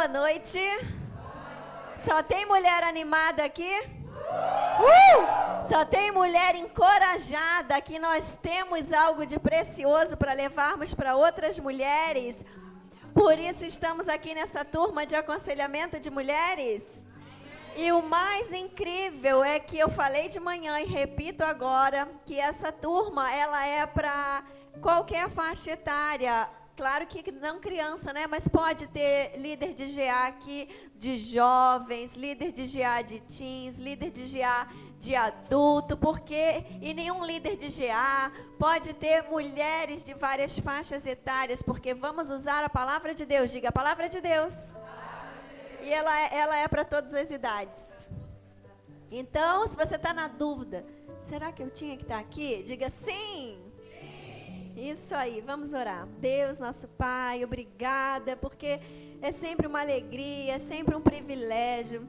Boa noite. Só tem mulher animada aqui? Só tem mulher encorajada. Aqui nós temos algo de precioso para levarmos para outras mulheres. Por isso estamos aqui nessa turma de aconselhamento de mulheres. E o mais incrível é que eu falei de manhã e repito agora, que essa turma ela é para qualquer faixa etária. Claro que não criança, né? Mas pode ter líder de GA aqui de jovens, líder de GA de teens, líder de GA de adulto, porque e nenhum líder de GA pode ter mulheres de várias faixas etárias, porque vamos usar a palavra de Deus. Diga a palavra de Deus. E ela é para todas as idades. Então, se você está na dúvida, será que eu tinha que estar aqui? Diga sim. Isso aí, vamos orar. Deus, nosso Pai, obrigada, porque é sempre uma alegria, é sempre um privilégio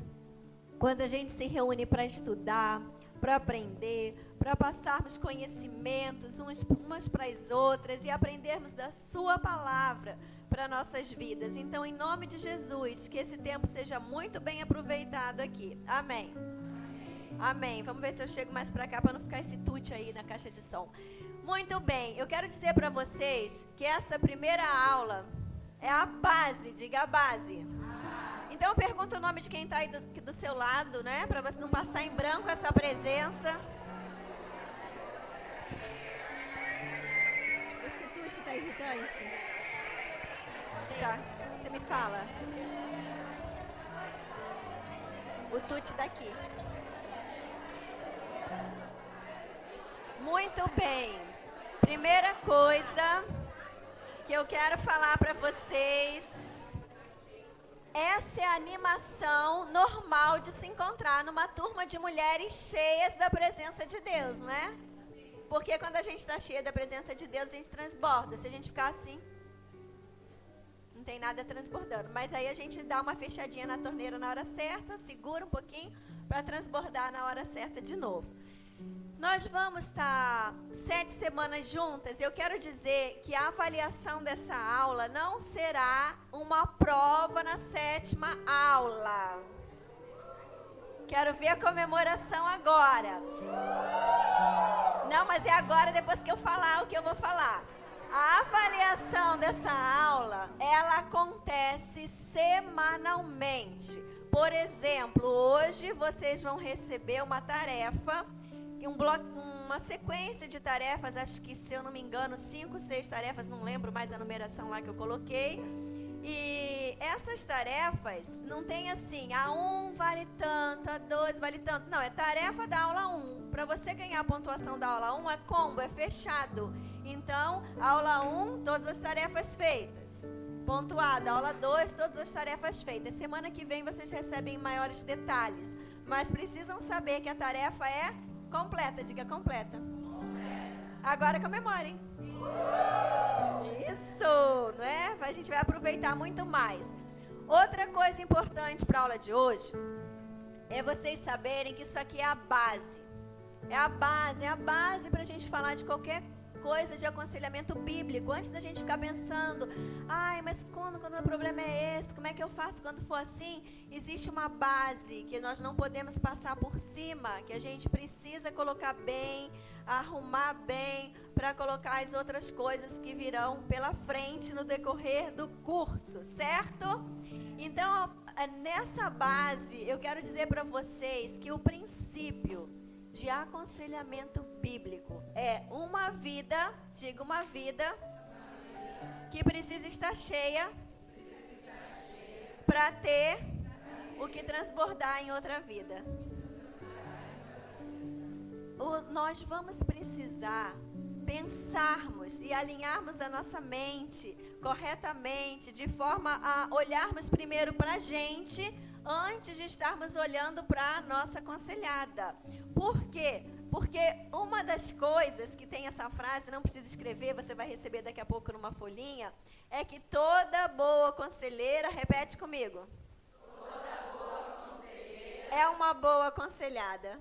quando a gente se reúne para estudar, para aprender, para passarmos conhecimentos umas para as outras e aprendermos da Sua palavra para nossas vidas. Então, em nome de Jesus, que esse tempo seja muito bem aproveitado aqui. Amém. Amém. Vamos ver se eu chego mais para cá para não ficar esse tute aí na caixa de som. Muito bem, eu quero dizer para vocês que essa primeira aula é a base, diga a base. Então eu pergunto o nome de quem está aí do seu lado, né? Para você não passar em branco essa presença. Esse tute está irritante? Tá, você me fala. O tute daqui. Muito bem. Primeira coisa que eu quero falar para vocês, essa é a animação normal de se encontrar numa turma de mulheres cheias da presença de Deus, né? Porque quando a gente está cheia da presença de Deus, a gente transborda. Se a gente ficar assim, não tem nada transbordando. Mas aí a gente dá uma fechadinha na torneira na hora certa, segura um pouquinho para transbordar na hora certa de novo. Nós vamos estar 7 semanas juntas. Eu quero dizer que a avaliação dessa aula não será uma prova na 7ª aula. Quero ver a comemoração agora. Não, mas é agora, depois que eu falar o que eu vou falar. A avaliação dessa aula, ela acontece semanalmente. Por exemplo, hoje vocês vão receber uma tarefa, uma sequência de tarefas, acho que, se eu não me engano, 5, 6 tarefas, não lembro mais a numeração lá que eu coloquei. E essas tarefas não tem assim, a 1 vale tanto, a 2 vale tanto. Não, é tarefa da aula 1. Para você ganhar a pontuação da aula 1, é combo, é fechado. Então, aula 1, todas as tarefas feitas. Pontuada, aula 2, todas as tarefas feitas. Semana que vem vocês recebem maiores detalhes. Mas precisam saber que a tarefa é completa, diga completa. Agora comemorem. Isso, não é? A gente vai aproveitar muito mais. Outra coisa importante para a aula de hoje é vocês saberem que isso aqui é a base. É a base para a gente falar de qualquer coisa de aconselhamento bíblico. Antes da gente ficar pensando, mas quando o problema é esse, como é que eu faço quando for assim? Existe uma base que nós não podemos passar por cima, que a gente precisa colocar bem, arrumar bem, para colocar as outras coisas que virão pela frente no decorrer do curso, certo? Então, nessa base, eu quero dizer para vocês que o princípio de aconselhamento bíblico é uma vida, diga uma vida, que precisa estar cheia para ter o que transbordar em outra vida. Nós vamos precisar pensarmos e alinharmos a nossa mente corretamente, de forma a olharmos primeiro para a gente, antes de estarmos olhando para a nossa aconselhada. Por quê? Porque uma das coisas que tem essa frase, não precisa escrever, você vai receber daqui a pouco numa folhinha, é que toda boa conselheira, repete comigo. Toda boa conselheira é uma boa aconselhada.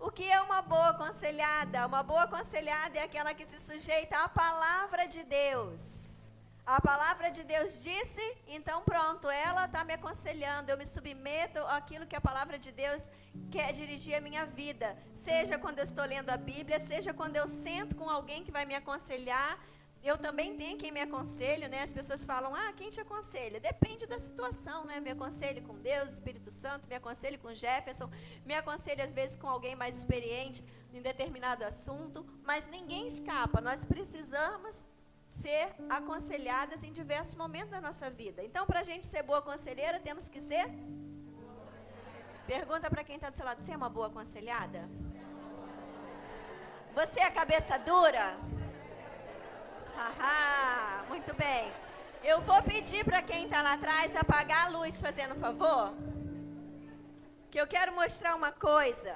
O que é uma boa aconselhada? Uma boa aconselhada é aquela que se sujeita à palavra de Deus. A palavra de Deus disse, então pronto, ela está me aconselhando, eu me submeto àquilo que a palavra de Deus quer dirigir a minha vida. Seja quando eu estou lendo a Bíblia, seja quando eu sento com alguém que vai me aconselhar. Eu também tenho quem me aconselhe, né? As pessoas falam, quem te aconselha? Depende da situação, né? Me aconselho com Deus, Espírito Santo, me aconselho com Jefferson, me aconselho às vezes com alguém mais experiente em determinado assunto, mas ninguém escapa, nós precisamos ser aconselhadas em diversos momentos da nossa vida. Então, para a gente ser boa conselheira, temos que ser? Pergunta para quem está do seu lado, você é uma boa aconselhada? Você é cabeça dura? Haha, muito bem. Eu vou pedir para quem está lá atrás apagar a luz, fazendo favor. Que eu quero mostrar uma coisa.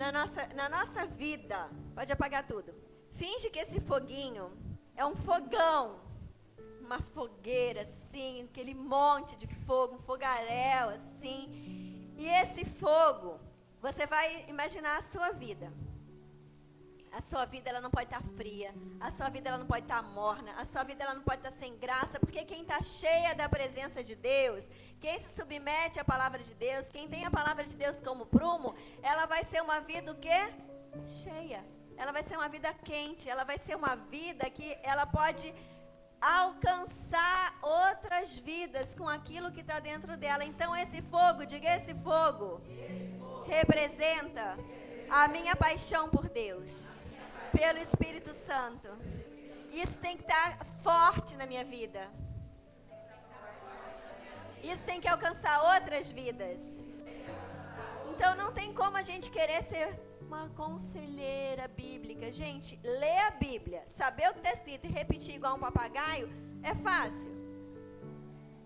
Na nossa vida, pode apagar tudo. Finge que esse foguinho é um fogão, uma fogueira assim, aquele monte de fogo, um fogaréu assim. E esse fogo, você vai imaginar a sua vida. A sua vida ela não pode estar fria, a sua vida ela não pode estar morna, a sua vida ela não pode estar sem graça, porque quem está cheia da presença de Deus, quem se submete à palavra de Deus, quem tem a palavra de Deus como prumo, ela vai ser uma vida o quê? Cheia. Ela vai ser uma vida quente, ela vai ser uma vida que ela pode alcançar outras vidas com aquilo que está dentro dela. Então esse fogo, diga esse fogo, representa a minha paixão por Deus, pelo Espírito Santo. Isso tem que estar forte na minha vida. Isso tem que alcançar outras vidas. Então não tem como a gente querer ser uma conselheira bíblica. Gente, ler a Bíblia, saber o que está escrito e repetir igual um papagaio, é fácil?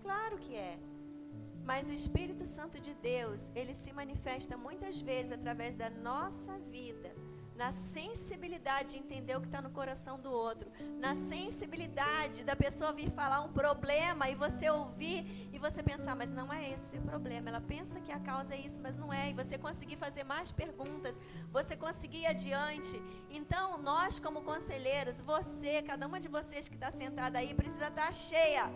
Claro que é. Mas o Espírito Santo de Deus, ele se manifesta muitas vezes através da nossa vida, na sensibilidade de entender o que está no coração do outro, na sensibilidade da pessoa vir falar um problema e você ouvir e você pensar, mas não é esse o problema, ela pensa que a causa é isso, mas não é, e você conseguir fazer mais perguntas, você conseguir ir adiante. Então nós como conselheiros, você, cada uma de vocês que está sentada aí, precisa estar cheia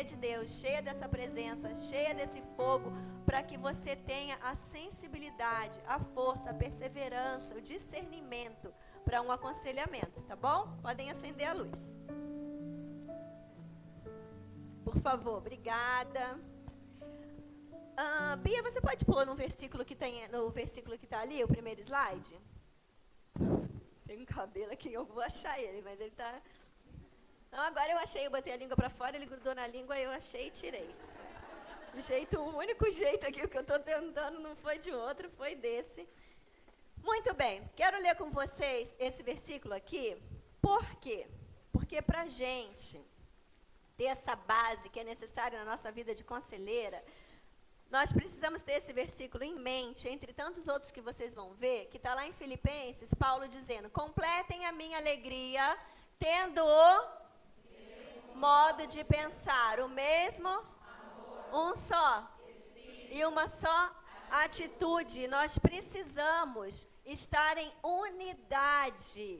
de Deus, cheia dessa presença, cheia desse fogo, para que você tenha a sensibilidade, a força, a perseverança, o discernimento para um aconselhamento, tá bom? Podem acender a luz. Por favor, obrigada. Bia, você pode pôr no versículo que está ali, o primeiro slide? Tem um cabelo aqui, eu vou achar ele, mas ele está... Não, agora eu achei, eu botei a língua para fora, ele grudou na língua, eu achei e tirei. O único jeito aqui, o que eu estou tentando não foi de outro, foi desse. Muito bem, quero ler com vocês esse versículo aqui. Por quê? Porque para a gente ter essa base que é necessária na nossa vida de conselheira, nós precisamos ter esse versículo em mente, entre tantos outros que vocês vão ver, que está lá em Filipenses, Paulo dizendo, completem a minha alegria, tendo o modo de pensar, o mesmo, um só, e uma só atitude. Nós precisamos estar em unidade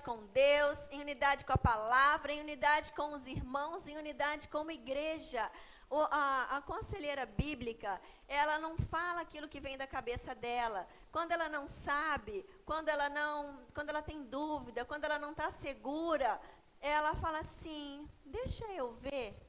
com Deus, em unidade com a palavra, em unidade com os irmãos, em unidade como igreja. A conselheira bíblica, ela não fala aquilo que vem da cabeça dela. Quando ela não sabe, quando ela tem dúvida, quando ela não está segura, ela fala assim, deixa eu ver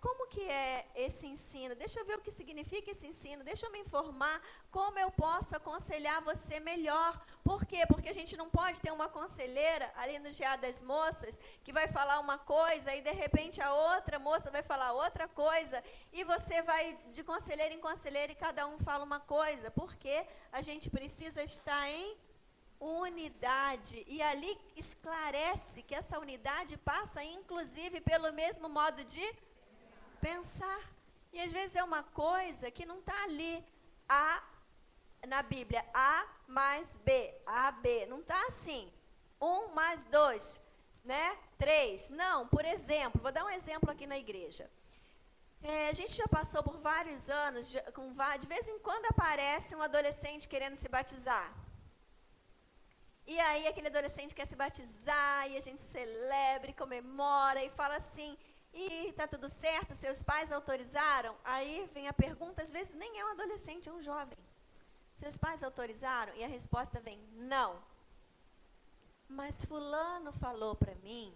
como que é esse ensino, deixa eu ver o que significa esse ensino, deixa eu me informar como eu posso aconselhar você melhor. Por quê? Porque a gente não pode ter uma conselheira ali no GA das Moças que vai falar uma coisa e de repente a outra moça vai falar outra coisa e você vai de conselheira em conselheira e cada um fala uma coisa. Porque a gente precisa estar em unidade, e ali esclarece que essa unidade passa inclusive pelo mesmo modo de pensar, e às vezes é uma coisa que não está ali, na Bíblia, A mais B, AB, não está assim, 1 mais 2, né? 3, não, por exemplo, vou dar um exemplo aqui na igreja. A gente já passou por vários anos, de vez em quando aparece um adolescente querendo se batizar. E aí aquele adolescente quer se batizar, e a gente celebra e comemora, e fala assim, e tá tudo certo, seus pais autorizaram? Aí vem a pergunta, às vezes nem é um adolescente, é um jovem. Seus pais autorizaram? E a resposta vem, não. Mas fulano falou para mim,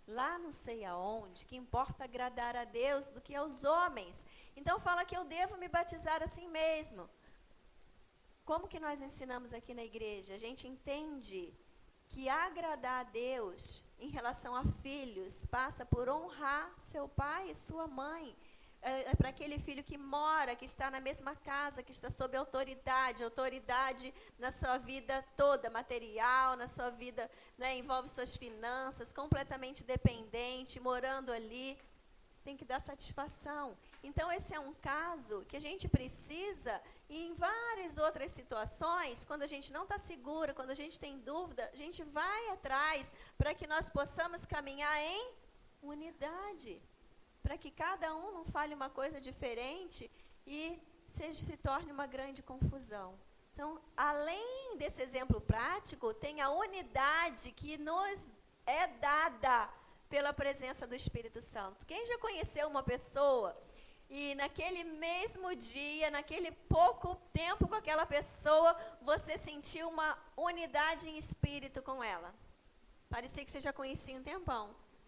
lá não sei aonde, que importa agradar a Deus do que aos homens. Então fala que eu devo me batizar assim mesmo. Como que nós ensinamos aqui na igreja? A gente entende que agradar a Deus em relação a filhos passa por honrar seu pai e sua mãe. Para aquele filho que mora, que está na mesma casa, que está sob autoridade na sua vida toda, material, na sua vida, né, envolve suas finanças, completamente dependente, morando ali, tem que dar satisfação. Então, esse é um caso que a gente precisa, e em várias outras situações, quando a gente não está segura, quando a gente tem dúvida, a gente vai atrás para que nós possamos caminhar em unidade. Para que cada um não fale uma coisa diferente e se torne uma grande confusão. Então, além desse exemplo prático, tem a unidade que nos é dada pela presença do Espírito Santo. Quem já conheceu uma pessoa e naquele mesmo dia, naquele pouco tempo com aquela pessoa, você sentiu uma unidade em espírito com ela? Parecia que você já conhecia um tempão.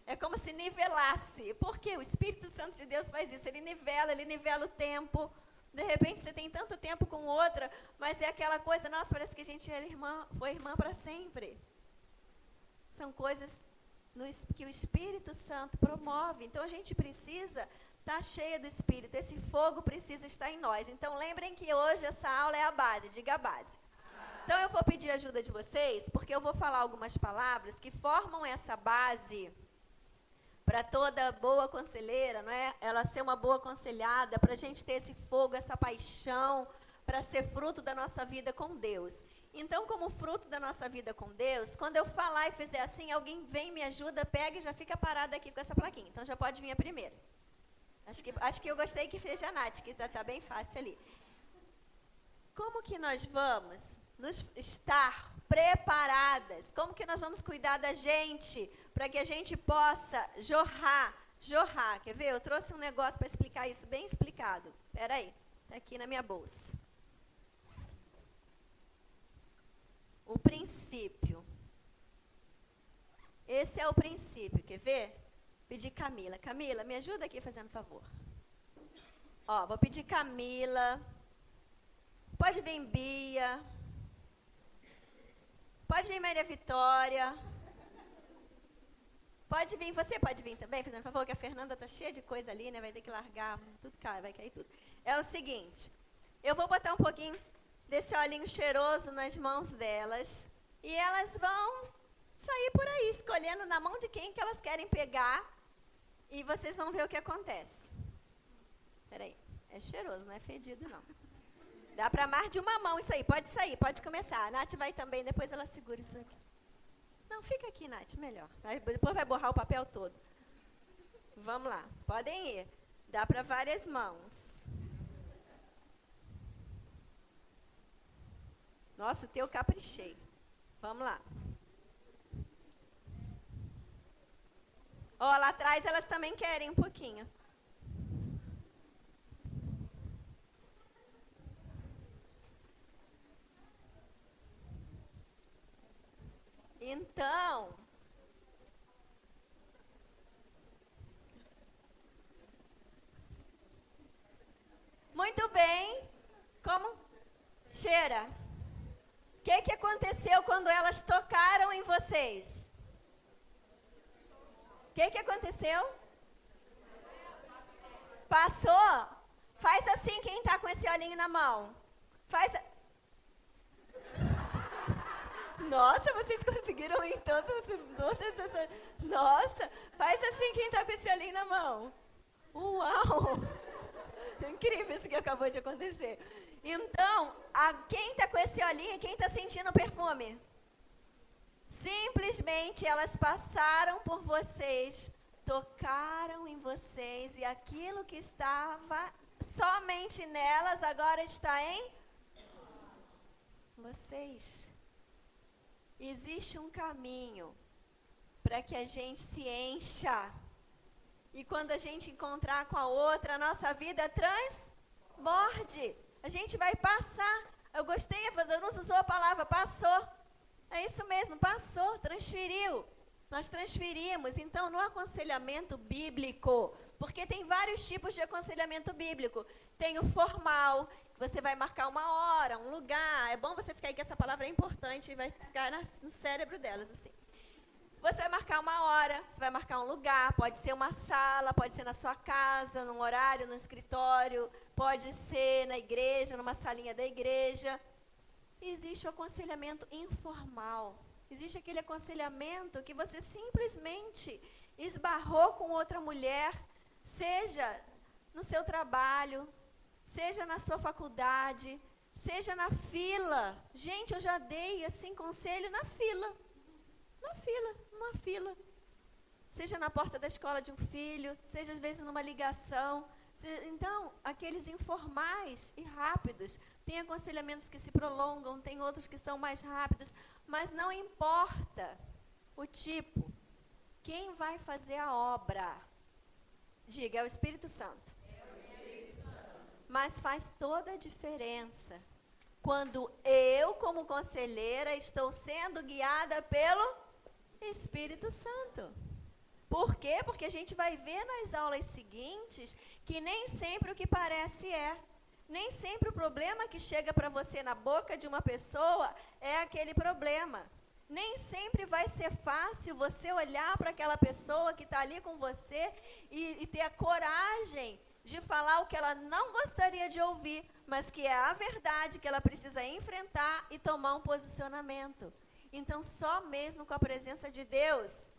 É como se nivelasse. Por quê? O Espírito Santo de Deus faz isso. Ele nivela o tempo. De repente você tem tanto tempo com outra, mas é aquela coisa, nossa, parece que a gente era foi irmã para sempre. São coisas que o Espírito Santo promove. Então a gente precisa estar cheia do Espírito. Esse fogo precisa estar em nós. Então lembrem que hoje essa aula é a base. Diga a base. Então eu vou pedir a ajuda de vocês, porque eu vou falar algumas palavras que formam essa base para toda boa conselheira, não é? Ela ser uma boa aconselhada, para a gente ter esse fogo, essa paixão, para ser fruto da nossa vida com Deus. Então, como fruto da nossa vida com Deus, quando eu falar e fizer assim, alguém vem, me ajuda, pega e já fica parada aqui com essa plaquinha. Então, já pode vir a primeira. Acho que eu gostei que fez a Nath, que está bem fácil ali. Como que nós vamos nos estar preparadas? Como que nós vamos cuidar da gente para que a gente possa jorrar? Quer ver? Eu trouxe um negócio para explicar isso, bem explicado. Espera aí, está aqui na minha bolsa. O princípio. Esse é o princípio, quer ver? Pedir Camila. Camila, me ajuda aqui fazendo favor. Ó, vou pedir Camila. Pode vir Bia. Pode vir Maria Vitória. Pode vir, você pode vir também, fazendo favor, que a Fernanda está cheia de coisa ali, né? Vai ter que largar, tudo cai, vai cair tudo. É o seguinte, eu vou botar um pouquinho desse olhinho cheiroso nas mãos delas, e elas vão sair por aí, escolhendo na mão de quem que elas querem pegar, e vocês vão ver o que acontece. Peraí, é cheiroso, não é fedido não. Dá para mais de uma mão isso aí, pode sair, pode começar. A Nath vai também, depois ela segura isso aqui. Não, fica aqui, Nath, melhor. Depois vai borrar o papel todo. Vamos lá, podem ir. Dá para várias mãos. Nossa, o teu caprichei. Vamos lá. Ó, lá atrás elas também querem um pouquinho. Então, muito bem, como cheira? O que aconteceu quando elas tocaram em vocês? O que aconteceu? Passou? Faz assim quem está com esse olhinho na mão. Faz. Nossa, vocês conseguiram ir todas essas... Nossa, faz assim quem está com esse olhinho na mão. Uau! Incrível isso que acabou de acontecer. Então, quem está com esse olhinho, quem está sentindo o perfume? Simplesmente elas passaram por vocês, tocaram em vocês, e aquilo que estava somente nelas agora está em vocês. Existe um caminho para que a gente se encha. E quando a gente encontrar com a outra, a nossa vida transborde. A gente vai passar. Eu gostei, a Vandanusa usou a palavra passou. É isso mesmo, passou, transferiu. Nós transferimos. Então, no aconselhamento bíblico, porque tem vários tipos de aconselhamento bíblico. Tem o formal, você vai marcar uma hora, um lugar. É bom você ficar aí que essa palavra é importante e vai ficar no cérebro delas, assim. Você vai marcar uma hora, você vai marcar um lugar, pode ser uma sala, pode ser na sua casa, num horário, no escritório, pode ser na igreja, numa salinha da igreja. Existe o aconselhamento informal. Existe aquele aconselhamento que você simplesmente esbarrou com outra mulher, seja no seu trabalho, seja na sua faculdade, seja na fila. Gente, eu já dei assim conselho na fila. Numa fila. Seja na porta da escola de um filho, seja às vezes numa ligação. Então, aqueles informais e rápidos, tem aconselhamentos que se prolongam, tem outros que são mais rápidos, mas não importa o tipo. Quem vai fazer a obra? Diga, é o Espírito Santo. Mas faz toda a diferença quando eu, como conselheira, estou sendo guiada pelo Espírito Santo. Por quê? Porque a gente vai ver nas aulas seguintes que nem sempre o que parece é. Nem sempre o problema que chega para você na boca de uma pessoa é aquele problema. Nem sempre vai ser fácil você olhar para aquela pessoa que está ali com você e ter a coragem de falar o que ela não gostaria de ouvir, mas que é a verdade que ela precisa enfrentar e tomar um posicionamento. Então, só mesmo com a presença de Deus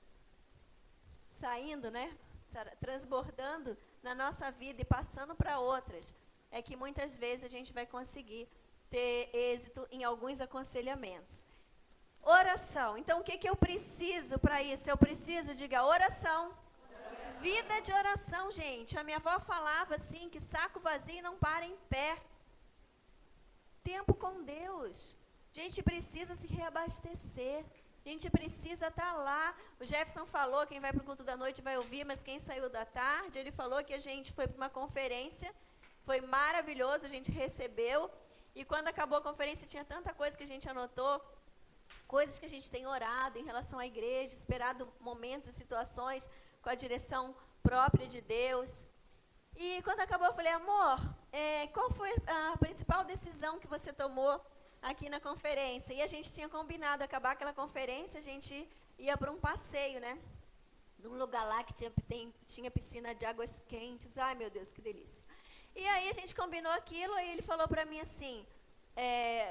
saindo, né, transbordando na nossa vida e passando para outras, é que muitas vezes a gente vai conseguir ter êxito em alguns aconselhamentos. Oração. Então, o que eu preciso para isso? Eu preciso, diga, oração. Vida de oração, gente. A minha avó falava assim, que saco vazio não para em pé. Tempo com Deus. A gente precisa se reabastecer. A gente precisa estar lá. O Jefferson falou, quem vai para o culto da noite vai ouvir, mas quem saiu da tarde, ele falou que a gente foi para uma conferência. Foi maravilhoso, a gente recebeu. E quando acabou a conferência, tinha tanta coisa que a gente anotou. Coisas que a gente tem orado em relação à igreja, esperado momentos e situações com a direção própria de Deus. E quando acabou, eu falei, amor, qual foi a principal decisão que você tomou aqui na conferência? E a gente tinha combinado acabar aquela conferência, a gente ia para um passeio, né? Num lugar lá que tinha piscina de águas quentes. Ai, meu Deus, que delícia. E aí a gente combinou aquilo e ele falou para mim assim,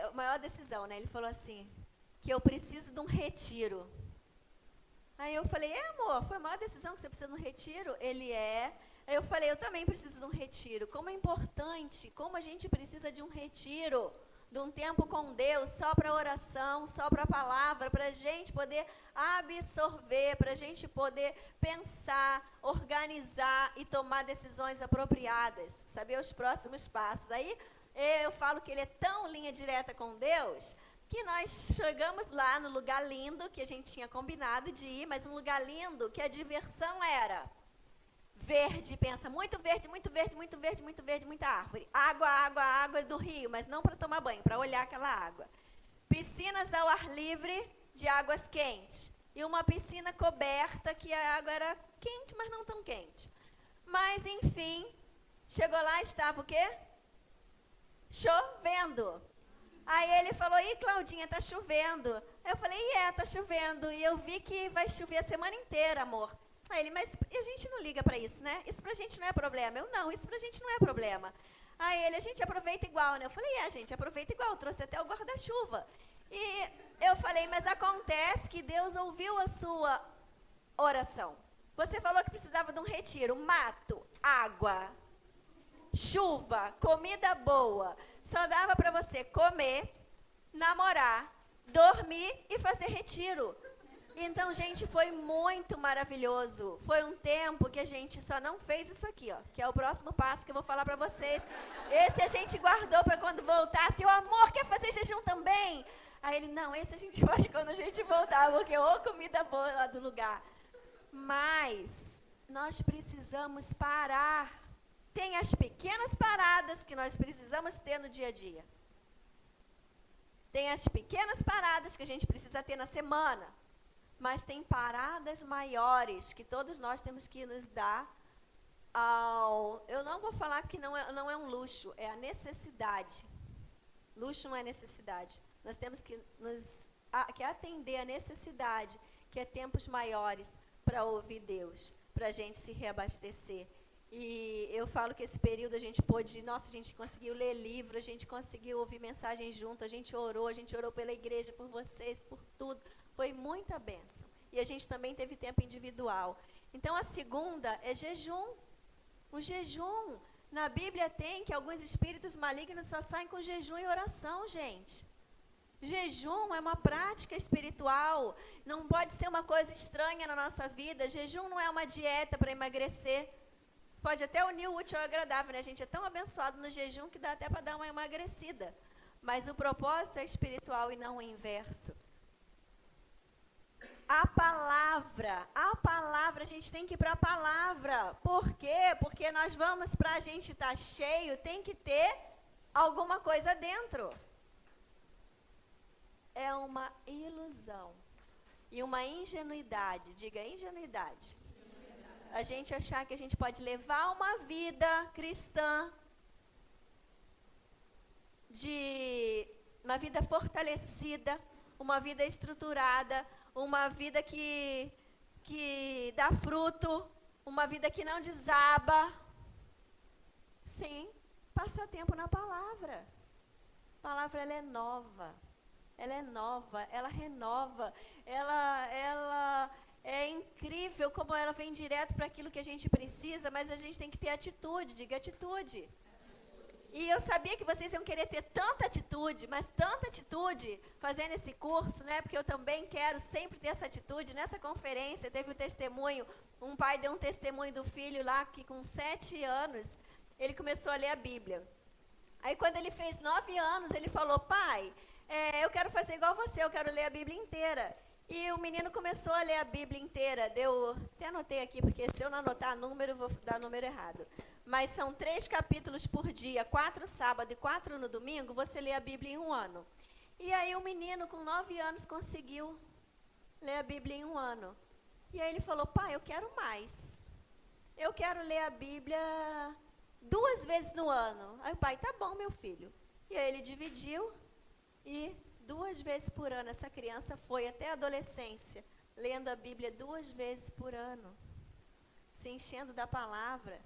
a maior decisão, né? Ele falou assim, que eu preciso de um retiro. Aí eu falei, amor, foi a maior decisão que você precisa de um retiro? Ele é. Aí eu falei, eu também preciso de um retiro. Como é importante, como a gente precisa de um retiro, de um tempo com Deus, só para oração, só para a palavra, para a gente poder absorver, para a gente poder pensar, organizar e tomar decisões apropriadas, saber os próximos passos. Aí eu falo que ele é tão linha direta com Deus, que nós chegamos lá no lugar lindo, que a gente tinha combinado de ir, mas um lugar lindo que a diversão era verde, pensa, muito verde, muito verde, muito verde, muito verde, muita árvore. Água, água, água do rio, mas não para tomar banho, para olhar aquela água. Piscinas ao ar livre de águas quentes. E uma piscina coberta que a água era quente, mas não tão quente. Mas, enfim, chegou lá e estava o quê? Chovendo. Aí ele falou, Claudinha, tá chovendo. Aí eu falei, tá chovendo. E eu vi que vai chover a semana inteira, amor. Aí ele, mas a gente não liga para isso, né? Isso pra gente não é problema. Eu, não, isso pra gente não é problema. Aí ele, a gente aproveita igual, né? Eu falei, a gente aproveita igual, eu trouxe até o guarda-chuva. E eu falei, mas acontece que Deus ouviu a sua oração. Você falou que precisava de um retiro, mato, água, chuva, comida boa. Só dava para você comer, namorar, dormir e fazer retiro. Então, gente, foi muito maravilhoso. Foi um tempo que a gente só não fez isso aqui, ó, que é o próximo passo que eu vou falar para vocês. Esse a gente guardou para quando voltasse. O amor quer fazer jejum também. Aí ele, não, esse a gente faz quando a gente voltar, porque ô comida boa lá do lugar. Mas nós precisamos parar. Tem as pequenas paradas que nós precisamos ter no dia a dia. Tem as pequenas paradas que a gente precisa ter na semana. Mas tem paradas maiores que todos nós temos que nos dar ao... Eu não vou falar que não é um luxo, é a necessidade. Luxo não é necessidade. Nós temos que atender a necessidade, que é tempos maiores para ouvir Deus, para a gente se reabastecer. E eu falo que esse período a gente pôde, nossa, a gente conseguiu ler livro, a gente conseguiu ouvir mensagem junto, a gente orou pela igreja, por vocês, por tudo. Foi muita bênção. E a gente também teve tempo individual. Então, a segunda é jejum. O jejum, na Bíblia tem que alguns espíritos malignos só saem com jejum e oração, gente. Jejum é uma prática espiritual, não pode ser uma coisa estranha na nossa vida. Jejum não é uma dieta para emagrecer. Você pode até unir o útil ao agradável, né? A gente é tão abençoado no jejum que dá até para dar uma emagrecida. Mas o propósito é espiritual e não o inverso. A palavra, a gente tem que ir para a palavra. Por quê? Porque nós vamos, para a gente estar cheio, tem que ter alguma coisa dentro. É uma ilusão e uma ingenuidade, diga ingenuidade. A gente achar que a gente pode levar uma vida cristã, uma vida fortalecida, uma vida estruturada, uma vida que dá fruto, uma vida que não desaba, sem passar tempo na palavra. A palavra, ela é nova. Ela é nova, ela renova, ela é incrível como ela vem direto para aquilo que a gente precisa, mas a gente tem que ter atitude, diga atitude. E eu sabia que vocês iam querer ter tanta atitude, mas tanta atitude fazendo esse curso, né? Porque eu também quero sempre ter essa atitude. Nessa conferência teve um testemunho, um pai deu um testemunho do filho lá que com 7 anos ele começou a ler a Bíblia. Aí quando ele fez 9 anos, ele falou, pai, eu quero fazer igual você, eu quero ler a Bíblia inteira. E o menino começou a ler a Bíblia inteira. Até anotei aqui, porque se eu não anotar número, vou dar número errado. Mas são 3 capítulos por dia, 4 sábado e 4 no domingo, você lê a Bíblia em 1 ano. E aí o menino com 9 anos conseguiu ler a Bíblia em 1 ano. E aí ele falou, pai, eu quero mais. Eu quero ler a Bíblia 2 vezes no ano. Aí o pai, tá bom, meu filho. E aí ele dividiu e 2 vezes por ano essa criança foi até a adolescência, lendo a Bíblia 2 vezes por ano, se enchendo da palavra.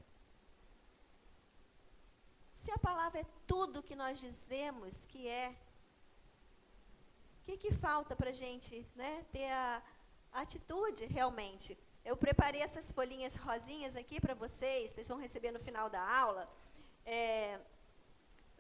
Se a palavra é tudo que nós dizemos que é, o que falta para a gente, né, ter a atitude realmente? Eu preparei essas folhinhas rosinhas aqui para vocês vão receber no final da aula.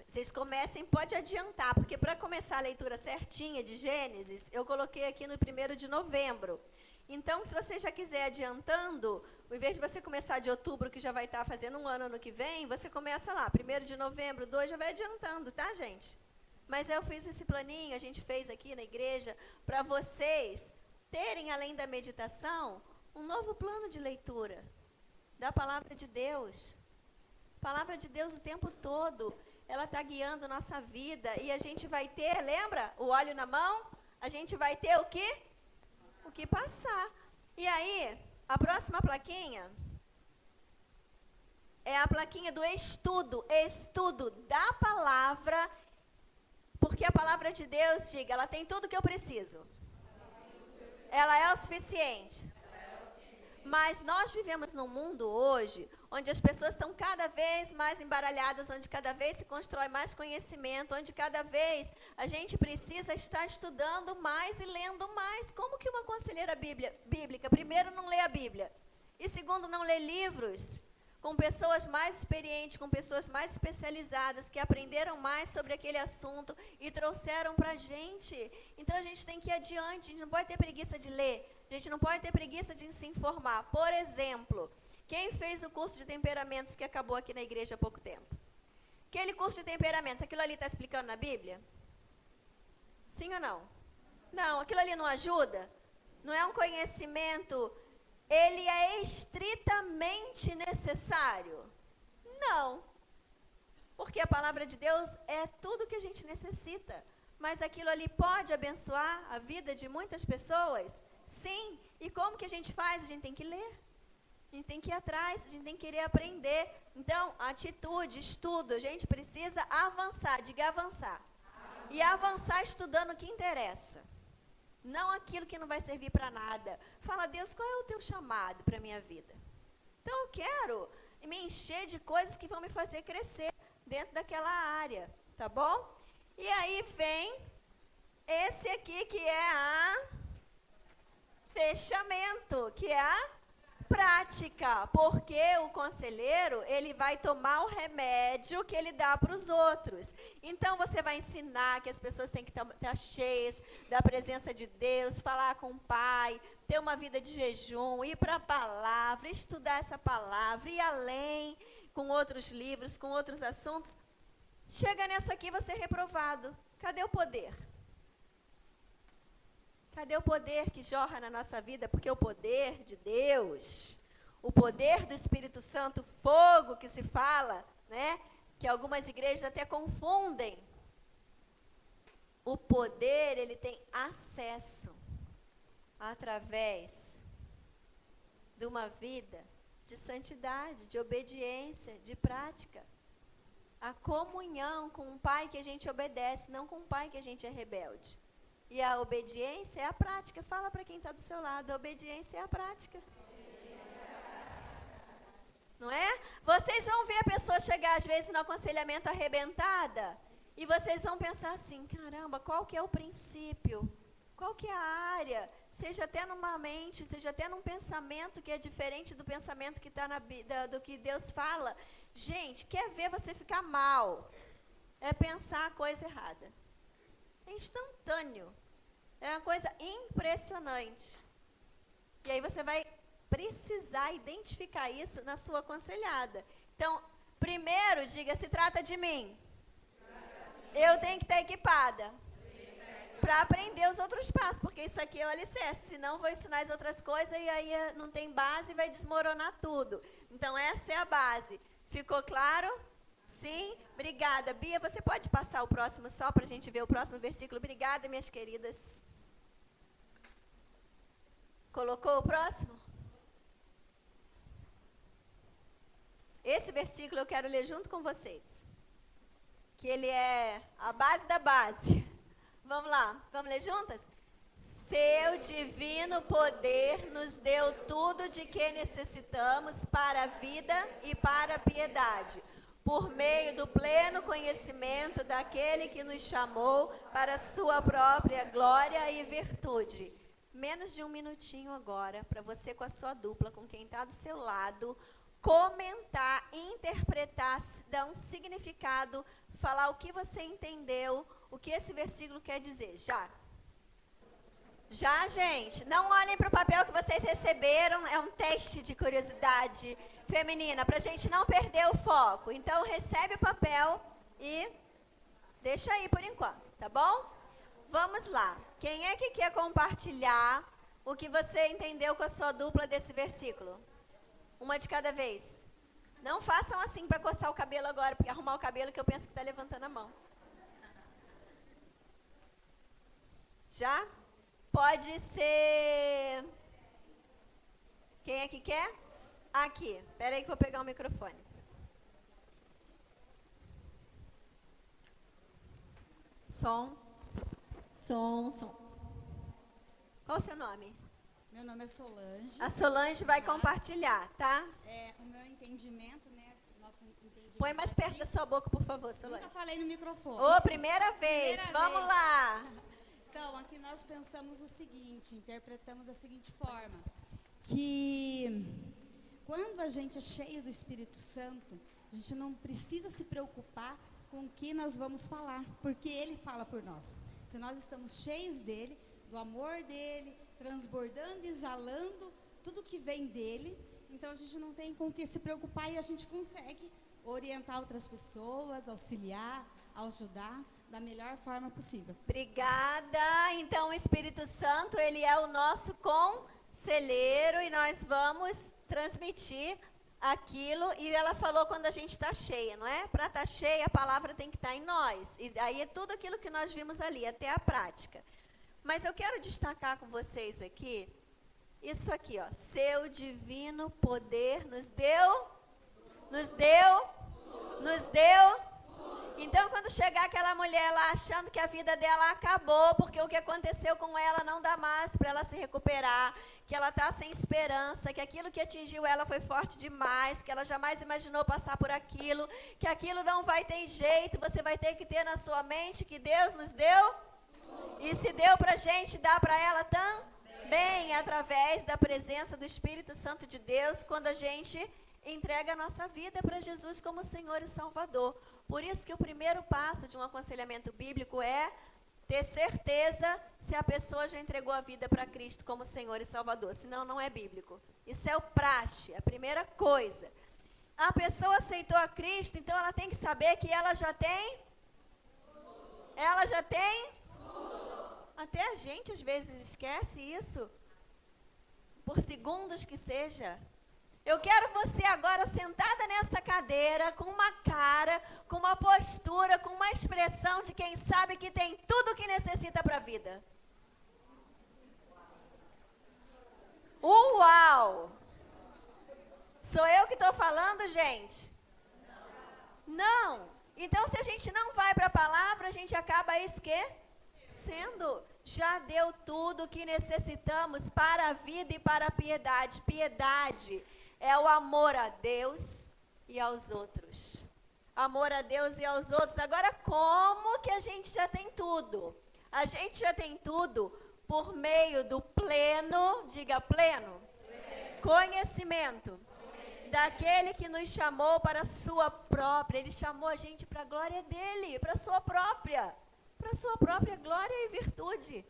Vocês comecem, pode adiantar, porque para começar a leitura certinha de Gênesis, eu coloquei aqui no 1º de novembro. Então, se você já quiser adiantando, ao invés de você começar de outubro, que já vai estar fazendo 1 ano que vem, você começa lá, 1º de novembro, 2, já vai adiantando, tá, gente? Mas eu fiz esse planinho, a gente fez aqui na igreja, para vocês terem, além da meditação, um novo plano de leitura da palavra de Deus. Palavra de Deus o tempo todo. Ela está guiando a nossa vida e a gente vai ter, lembra? O óleo na mão, a gente vai ter o quê? O que passar. E aí, a próxima plaquinha é a plaquinha do estudo da palavra, porque a palavra de Deus, diga, ela tem tudo que eu preciso. Ela é o suficiente. Mas nós vivemos num mundo hoje onde as pessoas estão cada vez mais embaralhadas, onde cada vez se constrói mais conhecimento, onde cada vez a gente precisa estar estudando mais e lendo mais. Como que uma conselheira bíblica, primeiro, não lê a Bíblia, e segundo, não lê livros com pessoas mais experientes, com pessoas mais especializadas, que aprenderam mais sobre aquele assunto e trouxeram para a gente? Então, a gente tem que ir adiante, a gente não pode ter preguiça de ler, a gente não pode ter preguiça de se informar. Por exemplo, quem fez o curso de temperamentos que acabou aqui na igreja há pouco tempo? Aquele curso de temperamentos, aquilo ali está explicando na Bíblia? Sim ou não? Não, aquilo ali não ajuda? Não é um conhecimento, ele é estritamente necessário? Não. Porque a palavra de Deus é tudo que a gente necessita. Mas aquilo ali pode abençoar a vida de muitas pessoas? Sim. E como que a gente faz? A gente tem que ler. A gente tem que ir atrás, a gente tem que querer aprender. Então, atitude, estudo, a gente precisa avançar, diga avançar. E avançar estudando o que interessa. Não aquilo que não vai servir para nada. Fala, Deus, qual é o teu chamado para a minha vida? Então, eu quero me encher de coisas que vão me fazer crescer dentro daquela área, tá bom? E aí vem esse aqui que é a fechamento, que é a prática, porque o conselheiro, ele vai tomar o remédio que ele dá para os outros. Então, você vai ensinar que as pessoas têm que estar cheias da presença de Deus, falar com o Pai, ter uma vida de jejum, ir para a palavra, estudar essa palavra, ir além com outros livros, com outros assuntos. Chega nessa aqui, você é reprovado. Cadê o poder? Cadê o poder que jorra na nossa vida? Porque o poder de Deus, o poder do Espírito Santo, fogo que se fala, né? Que algumas igrejas até confundem. O poder, ele tem acesso através de uma vida de santidade, de obediência, de prática. A comunhão com um pai que a gente obedece, não com um pai que a gente é rebelde. E a obediência é a prática. Fala para quem está do seu lado, a obediência é a prática. Não é? Vocês vão ver a pessoa chegar às vezes no aconselhamento arrebentada e vocês vão pensar assim, caramba, qual que é o princípio? Qual que é a área? Seja até numa mente, seja até num pensamento que é diferente do pensamento que está do que Deus fala. Gente, quer ver você ficar mal? É pensar a coisa errada. É instantâneo. É uma coisa impressionante. E aí você vai precisar identificar isso na sua aconselhada. Então, primeiro, diga, se trata de mim. Eu tenho que estar equipada para aprender os outros passos, porque isso aqui é o alicerce. Senão, vou ensinar as outras coisas e aí não tem base e vai desmoronar tudo. Então, essa é a base. Ficou claro? Sim? Obrigada. Bia, você pode passar o próximo só para a gente ver o próximo versículo? Obrigada, minhas queridas. Colocou o próximo? Esse versículo eu quero ler junto com vocês. Que ele é a base da base. Vamos lá, vamos ler juntas? Seu divino poder nos deu tudo de que necessitamos para a vida e para a piedade, por meio do pleno conhecimento daquele que nos chamou para a sua própria glória e virtude. Menos de um minutinho agora, para você com a sua dupla, com quem está do seu lado, comentar, interpretar, dar um significado, falar o que você entendeu, o que esse versículo quer dizer. Já, gente, não olhem para o papel que vocês receberam, é um teste de curiosidade feminina, para a gente não perder o foco. Então, recebe o papel e deixa aí por enquanto, tá bom? Vamos lá. Quem é que quer compartilhar o que você entendeu com a sua dupla desse versículo? Uma de cada vez. Não façam assim para coçar o cabelo agora, porque arrumar o cabelo que eu penso que está levantando a mão. Já? Pode ser... Quem é que quer? Aqui. Espera aí que eu vou pegar o microfone. Som. Qual o seu nome? Meu nome é Solange. A Solange vai compartilhar, tá? O meu entendimento, né? Nosso entendimento. Põe mais perto da sua boca, por favor, Solange. Nunca falei no microfone. Primeira vez. Vamos lá. Então, aqui nós pensamos o seguinte, interpretamos da seguinte forma, que quando a gente é cheio do Espírito Santo, a gente não precisa se preocupar com o que nós vamos falar, porque Ele fala por nós. Se nós estamos cheios dEle, do amor dEle, transbordando, exalando tudo que vem dEle, então a gente não tem com o que se preocupar e a gente consegue orientar outras pessoas, auxiliar, ajudar, da melhor forma possível. Obrigada. Então, o Espírito Santo, ele é o nosso conselheiro e nós vamos transmitir aquilo. E ela falou quando a gente está cheia, não é? Para estar cheia, a palavra tem que estar em nós. E aí é tudo aquilo que nós vimos ali, até a prática. Mas eu quero destacar com vocês aqui, isso aqui, ó. Seu divino poder nos deu. Então, quando chegar aquela mulher lá achando que a vida dela acabou, porque o que aconteceu com ela não dá mais para ela se recuperar, que ela está sem esperança, que aquilo que atingiu ela foi forte demais, que ela jamais imaginou passar por aquilo, que aquilo não vai ter jeito, você vai ter que ter na sua mente que Deus nos deu. E se deu para a gente, dá para ela também, através da presença do Espírito Santo de Deus, quando a gente entrega a nossa vida para Jesus como Senhor e Salvador. Por isso que o primeiro passo de um aconselhamento bíblico é ter certeza se a pessoa já entregou a vida para Cristo como Senhor e Salvador. Senão, não é bíblico. Isso é o praxe, a primeira coisa. A pessoa aceitou a Cristo, então ela tem que saber que ela já tem... Até a gente, às vezes, esquece isso. Por segundos que seja. Eu quero você agora sentada nessa cadeira, com uma cara, com uma postura, com uma expressão de quem sabe que tem tudo o que necessita para a vida. Uau! Sou eu que estou falando, gente? Não. Então, se a gente não vai para a palavra, a gente acaba esquecendo. Já deu tudo o que necessitamos para a vida e para a piedade. Piedade é o amor a Deus e aos outros. Amor a Deus e aos outros. Agora, como que a gente já tem tudo? A gente já tem tudo por meio do pleno, diga pleno, conhecimento daquele que nos chamou para a sua própria. Ele chamou a gente para a glória dele, para a sua própria glória e virtude.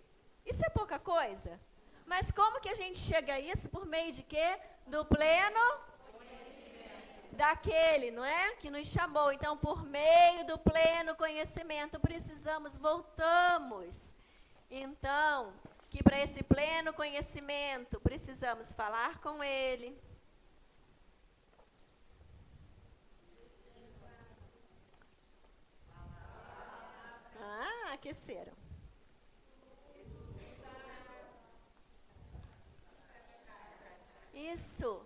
Isso é pouca coisa? Mas como que a gente chega a isso? Por meio de quê? Do pleno conhecimento daquele, não é? Que nos chamou. Então, por meio do pleno conhecimento, voltamos. Então, que para esse pleno conhecimento, precisamos falar com ele. Aqueceram. Isso.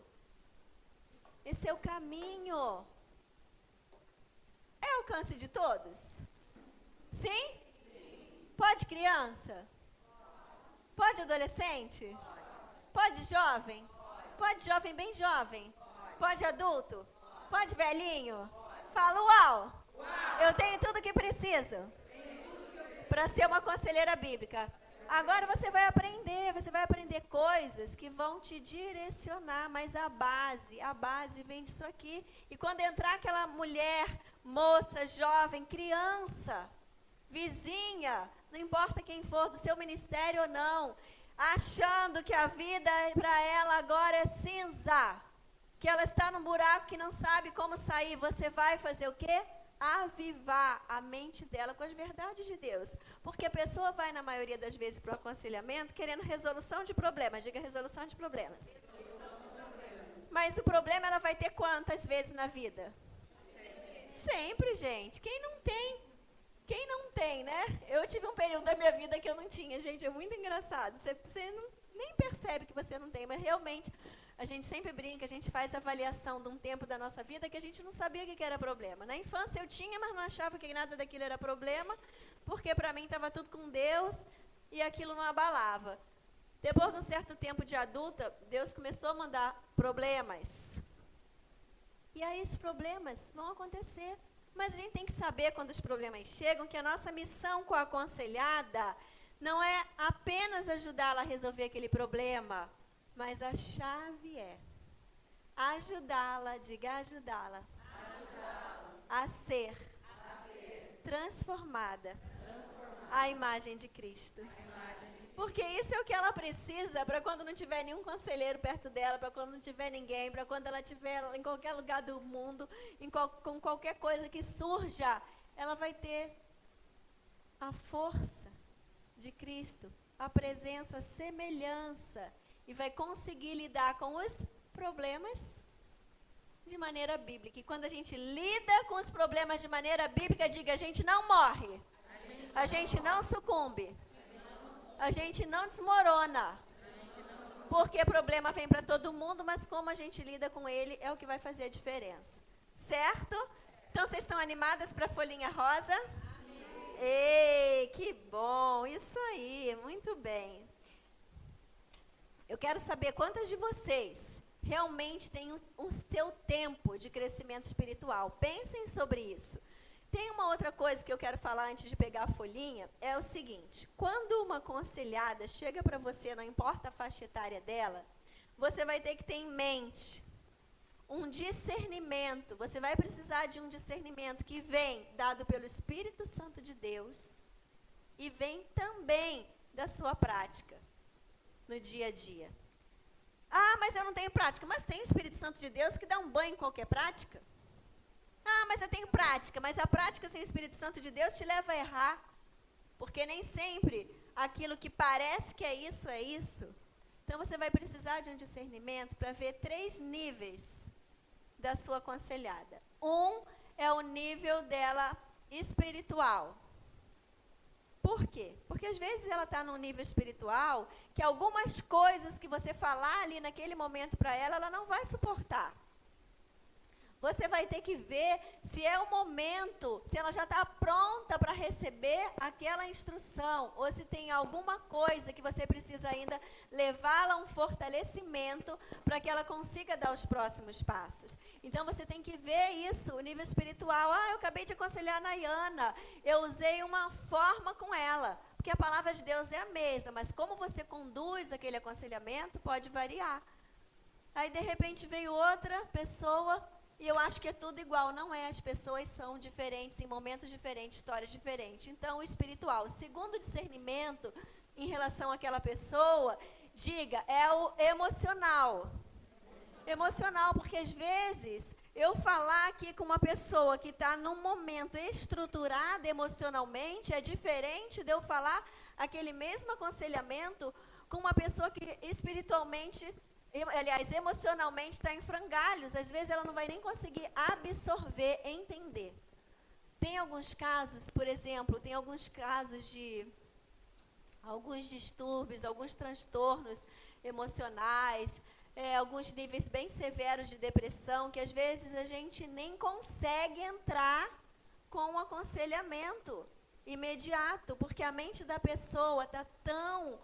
Esse é o caminho. É alcance de todos? Sim? Sim. Pode criança? Pode adolescente? Pode jovem? Pode jovem bem jovem? Pode adulto? Pode velhinho? Fala uau! Eu tenho tudo o que preciso para ser uma conselheira bíblica. Agora você vai aprender coisas que vão te direcionar, mas a base vem disso aqui. E quando entrar aquela mulher, moça, jovem, criança, vizinha, não importa quem for, do seu ministério ou não, achando que a vida para ela agora é cinza, que ela está num buraco que não sabe como sair, você vai fazer o quê? Avivar a mente dela com as verdades de Deus. Porque a pessoa vai, na maioria das vezes, para o aconselhamento querendo resolução de problemas. Diga resolução de problemas. Mas o problema ela vai ter quantas vezes na vida? Sempre, gente. Quem não tem, né? Eu tive um período da minha vida que eu não tinha, gente. É muito engraçado. Você nem percebe que você não tem, mas realmente... A gente sempre brinca, a gente faz avaliação de um tempo da nossa vida que a gente não sabia o que era problema. Na infância eu tinha, mas não achava que nada daquilo era problema, porque para mim estava tudo com Deus e aquilo não abalava. Depois de um certo tempo de adulta, Deus começou a mandar problemas. E aí os problemas vão acontecer. Mas a gente tem que saber quando os problemas chegam que a nossa missão com a aconselhada não é apenas ajudá-la a resolver aquele problema, mas a chave é ajudá-la, diga ajudá-la, a ser transformada à imagem de Cristo. Porque isso é o que ela precisa para quando não tiver nenhum conselheiro perto dela, para quando não tiver ninguém, para quando ela estiver em qualquer lugar do mundo, com qualquer coisa que surja, ela vai ter a força de Cristo, a presença, a semelhança, e vai conseguir lidar com os problemas de maneira bíblica. E quando a gente lida com os problemas de maneira bíblica, diga, a gente não morre, a gente não sucumbe, a gente não desmorona, porque problema vem para todo mundo, mas como a gente lida com ele é o que vai fazer a diferença. Certo? Então, vocês estão animadas para a folhinha rosa? Sim. Ei, que bom, isso aí, muito bem. Eu quero saber quantas de vocês realmente têm o seu tempo de crescimento espiritual. Pensem sobre isso. Tem uma outra coisa que eu quero falar antes de pegar a folhinha, é o seguinte, quando uma aconselhada chega para você, não importa a faixa etária dela, você vai ter que ter em mente um discernimento, você vai precisar de um discernimento que vem dado pelo Espírito Santo de Deus e vem também da sua prática no dia a dia. Ah, mas eu não tenho prática, mas tem o Espírito Santo de Deus que dá um banho em qualquer prática. Ah, mas eu tenho prática, mas a prática sem o Espírito Santo de Deus te leva a errar. Porque nem sempre aquilo que parece que é isso. Então você vai precisar de um discernimento para ver 3 níveis da sua aconselhada. Um é o nível dela espiritual. Por quê? Porque às vezes ela está num nível espiritual que algumas coisas que você falar ali naquele momento para ela, ela não vai suportar. Você vai ter que ver se é o momento, se ela já está pronta para receber aquela instrução, ou se tem alguma coisa que você precisa ainda levá-la a um fortalecimento para que ela consiga dar os próximos passos. Então você tem que ver isso, o nível espiritual. Ah, eu acabei de aconselhar a Nayana, eu usei uma forma com ela, porque a palavra de Deus é a mesma, mas como você conduz aquele aconselhamento pode variar. Aí de repente veio outra pessoa, e eu acho que é tudo igual. Não é, as pessoas são diferentes, em momentos diferentes, histórias diferentes. Então, o espiritual, segundo discernimento em relação àquela pessoa, diga, é o emocional. Emocional, porque às vezes, eu falar aqui com uma pessoa que está num momento estruturada emocionalmente, é diferente de eu falar aquele mesmo aconselhamento com uma pessoa que espiritualmente, aliás, emocionalmente está em frangalhos. Às vezes ela não vai nem conseguir absorver, entender. Tem alguns casos, por exemplo, tem alguns casos de alguns distúrbios, alguns transtornos emocionais, alguns níveis bem severos de depressão, que às vezes a gente nem consegue entrar com um aconselhamento imediato, porque a mente da pessoa está tão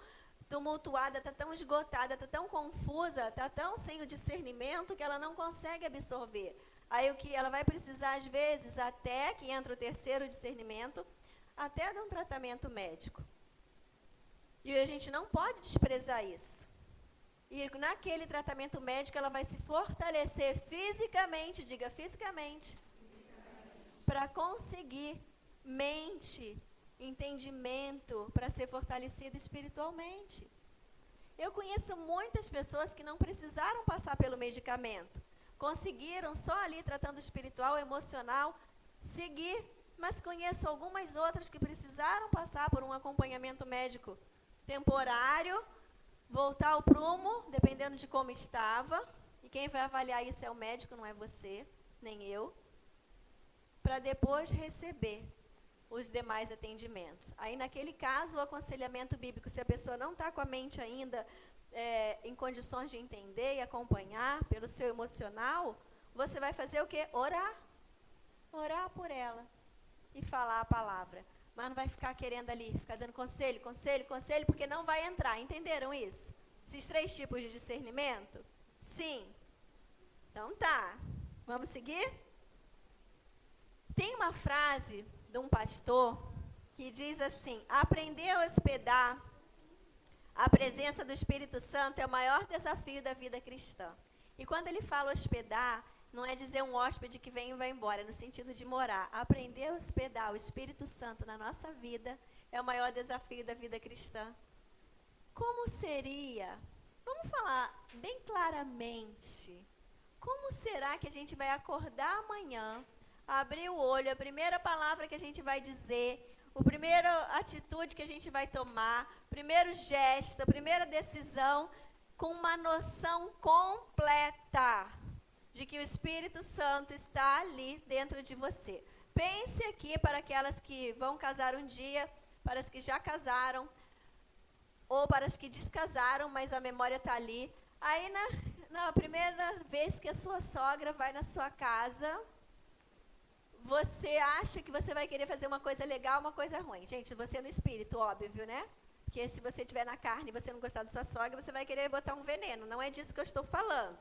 tumultuada, está tão esgotada, está tão confusa, está tão sem o discernimento que ela não consegue absorver. Aí o que ela vai precisar, às vezes, até que entra o terceiro discernimento, até de um tratamento médico. E a gente não pode desprezar isso. E naquele tratamento médico ela vai se fortalecer fisicamente, diga fisicamente, para conseguir mente, entendimento, para ser fortalecida espiritualmente. Eu conheço muitas pessoas que não precisaram passar pelo medicamento, conseguiram só ali tratando espiritual, emocional, seguir, mas conheço algumas outras que precisaram passar por um acompanhamento médico temporário, voltar ao prumo, dependendo de como estava, e quem vai avaliar isso é o médico, não é você, nem eu, para depois receber os demais atendimentos. Aí, naquele caso, o aconselhamento bíblico, se a pessoa não está com a mente ainda em condições de entender e acompanhar pelo seu emocional, você vai fazer o quê? Orar. Orar por ela e falar a palavra. Mas não vai ficar querendo ali, ficar dando conselho, porque não vai entrar. Entenderam isso? Esses 3 tipos de discernimento? Sim. Então tá. Vamos seguir? Tem uma frase de um pastor que diz assim: aprender a hospedar a presença do Espírito Santo é o maior desafio da vida cristã. E quando ele fala hospedar, não é dizer um hóspede que vem e vai embora, é no sentido de morar. Aprender a hospedar o Espírito Santo na nossa vida é o maior desafio da vida cristã. Como seria? Vamos falar bem claramente. Como será que a gente vai acordar amanhã, abrir o olho, a primeira palavra que a gente vai dizer, a primeira atitude que a gente vai tomar, primeiro gesto, a primeira decisão, com uma noção completa de que o Espírito Santo está ali dentro de você. Pense aqui para aquelas que vão casar um dia, para as que já casaram, ou para as que descasaram, mas a memória está ali. Aí, na primeira vez que a sua sogra vai na sua casa, você acha que você vai querer fazer uma coisa legal, uma coisa ruim. Gente, você no espírito, óbvio, né? Porque se você estiver na carne e você não gostar da sua sogra, você vai querer botar um veneno. Não é disso que eu estou falando.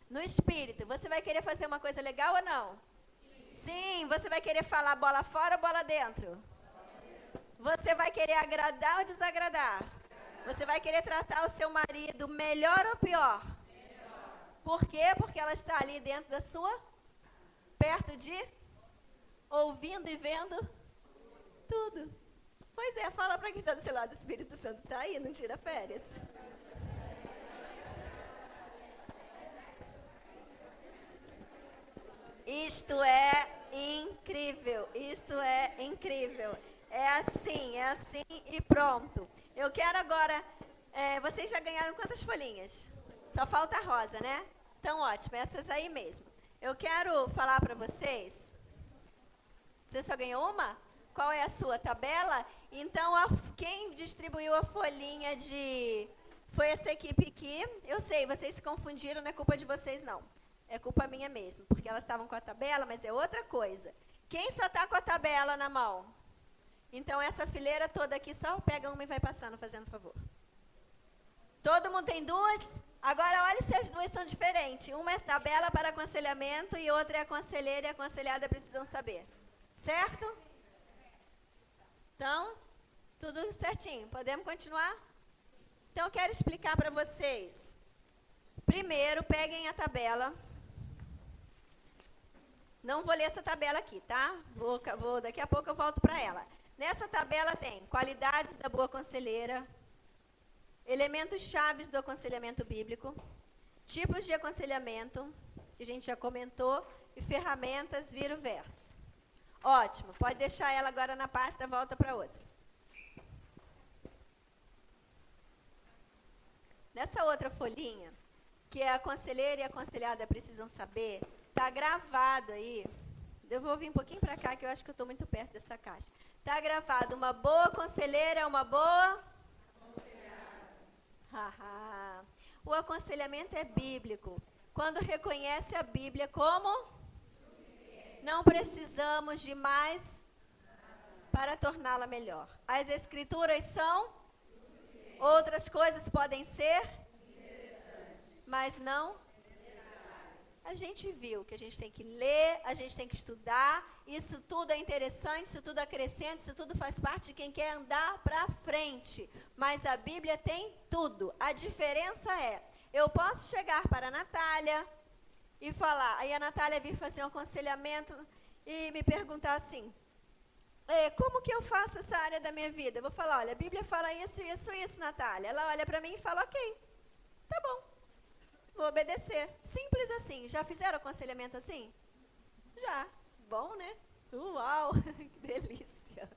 No espírito, você vai querer fazer uma coisa legal ou não? Sim, você vai querer falar bola fora ou bola dentro? Você vai querer agradar ou desagradar? Você vai querer tratar o seu marido melhor ou pior? Por quê? Porque ela está ali dentro da sua, perto de, ouvindo e vendo tudo. Pois é, fala para quem está do seu lado, o Espírito Santo está aí, não tira férias. Isto é incrível, isto é incrível. É assim e pronto. Eu quero agora, vocês já ganharam quantas folhinhas? Só falta a rosa, né? Então, ótimo, essas aí mesmo. Eu quero falar para vocês. Você só ganhou uma? Qual é a sua tabela? Então, quem distribuiu a folhinha foi essa equipe aqui. Eu sei, vocês se confundiram, não é culpa de vocês, não. É culpa minha mesmo, porque elas estavam com a tabela, mas é outra coisa. Quem só está com a tabela na mão? Então, essa fileira toda aqui, só pega uma e vai passando, fazendo favor. Todo mundo tem duas? Agora, olha se as duas são diferentes. Uma é tabela para aconselhamento e outra é a conselheira e a aconselhada precisam saber. Certo? Então, tudo certinho. Podemos continuar? Então, eu quero explicar para vocês. Primeiro, peguem a tabela. Não vou ler essa tabela aqui, tá? Daqui a pouco eu volto para ela. Nessa tabela tem qualidades da boa conselheira, elementos chaves do aconselhamento bíblico, tipos de aconselhamento, que a gente já comentou, e ferramentas, vira o verso. Ótimo, pode deixar ela agora na pasta, volta para outra. Nessa outra folhinha, que é a conselheira e a aconselhada precisam saber, está gravado aí. Eu vou vir um pouquinho para cá, que eu acho que eu estou muito perto dessa caixa. Está gravado, uma boa conselheira é uma boa... Aconselhada. O aconselhamento é bíblico. Quando reconhece a Bíblia como... Não precisamos de mais para torná-la melhor. As Escrituras são... Outras coisas podem ser... Mas não... A gente viu que a gente tem que ler, a gente tem que estudar, isso tudo é interessante, isso tudo acrescenta, isso tudo faz parte de quem quer andar para frente. Mas a Bíblia tem tudo. A diferença é, eu posso chegar para a Natália e falar, aí a Natália vir fazer um aconselhamento e me perguntar assim, como que eu faço essa área da minha vida? Eu vou falar, olha, a Bíblia fala isso, isso, isso, Natália. Ela olha para mim e fala, ok, tá bom. Vou obedecer. Simples assim. Já fizeram aconselhamento assim? Já. Bom, né? Uau, que delícia.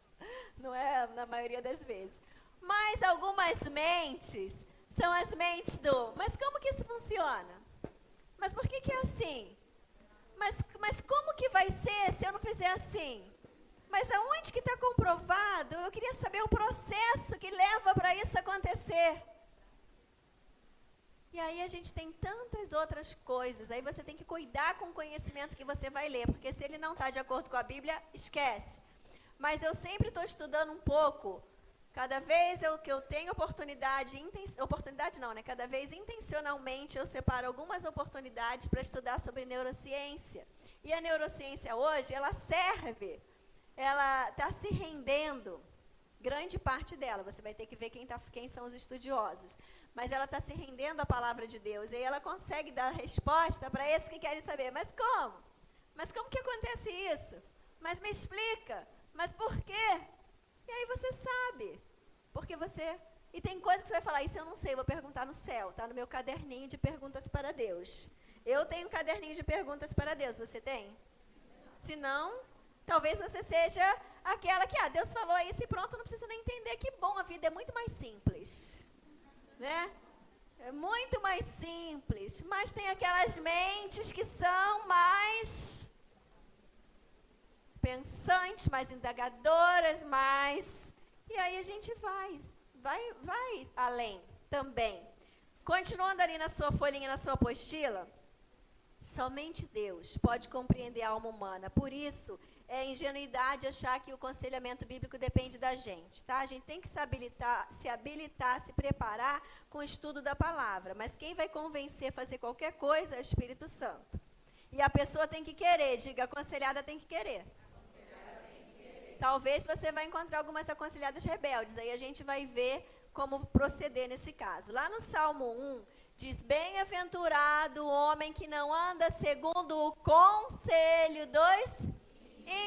Não é na maioria das vezes. Mas algumas mentes são as mentes mas como que isso funciona? Mas por que é assim? Mas como que vai ser se eu não fizer assim? Mas aonde que está comprovado? Eu queria saber o processo que leva para isso acontecer. E aí a gente tem tantas outras coisas. Aí você tem que cuidar com o conhecimento que você vai ler. Porque se ele não está de acordo com a Bíblia, esquece. Mas eu sempre estou estudando um pouco. Cada vez que eu tenho oportunidade não, né? Cada vez intencionalmente eu separo algumas oportunidades para estudar sobre neurociência. E a neurociência hoje, ela está se rendendo. Grande parte dela, você vai ter que ver quem são os estudiosos. Mas ela está se rendendo à palavra de Deus. E aí ela consegue dar resposta para esses que querem saber. Mas como? Mas como que acontece isso? Mas me explica. Mas por quê? E aí você sabe. Porque você... E tem coisa que você vai falar, isso eu não sei, vou perguntar no céu. Está no meu caderninho de perguntas para Deus. Eu tenho um caderninho de perguntas para Deus. Você tem? Se não... Talvez você seja aquela que, Deus falou isso e pronto, não precisa nem entender. Que bom, a vida é muito mais simples, né? É muito mais simples, mas tem aquelas mentes que são mais pensantes, mais indagadoras, mais... E aí a gente vai além também. Continuando ali na sua folhinha, na sua apostila, somente Deus pode compreender a alma humana. Por isso, é ingenuidade achar que o aconselhamento bíblico depende da gente, tá? A gente tem que se habilitar, se preparar com o estudo da palavra. Mas quem vai convencer a fazer qualquer coisa é o Espírito Santo. E a pessoa tem que querer, diga, a aconselhada tem que querer. Talvez você vai encontrar algumas aconselhadas rebeldes, aí a gente vai ver como proceder nesse caso. Lá no Salmo 1, diz, bem-aventurado o homem que não anda segundo o conselho dos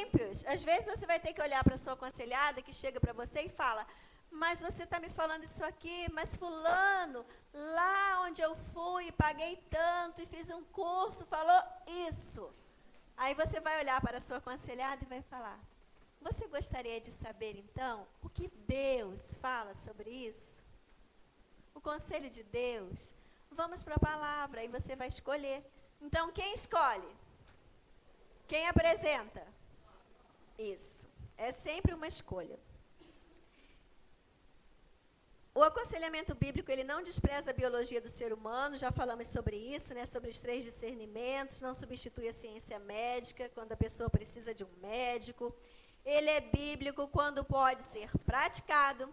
ímpios. Às vezes você vai ter que olhar para a sua aconselhada que chega para você e fala, mas você está me falando isso aqui, mas fulano, lá onde eu fui, paguei tanto e fiz um curso, falou isso. Aí você vai olhar para a sua aconselhada e vai falar, você gostaria de saber então o que Deus fala sobre isso? O conselho de Deus? Vamos para a palavra e você vai escolher. Então quem escolhe? Quem apresenta? Isso, é sempre uma escolha. O aconselhamento bíblico, ele não despreza a biologia do ser humano, já falamos sobre isso, né, sobre os 3 discernimentos, não substitui a ciência médica quando a pessoa precisa de um médico. Ele é bíblico quando pode ser praticado,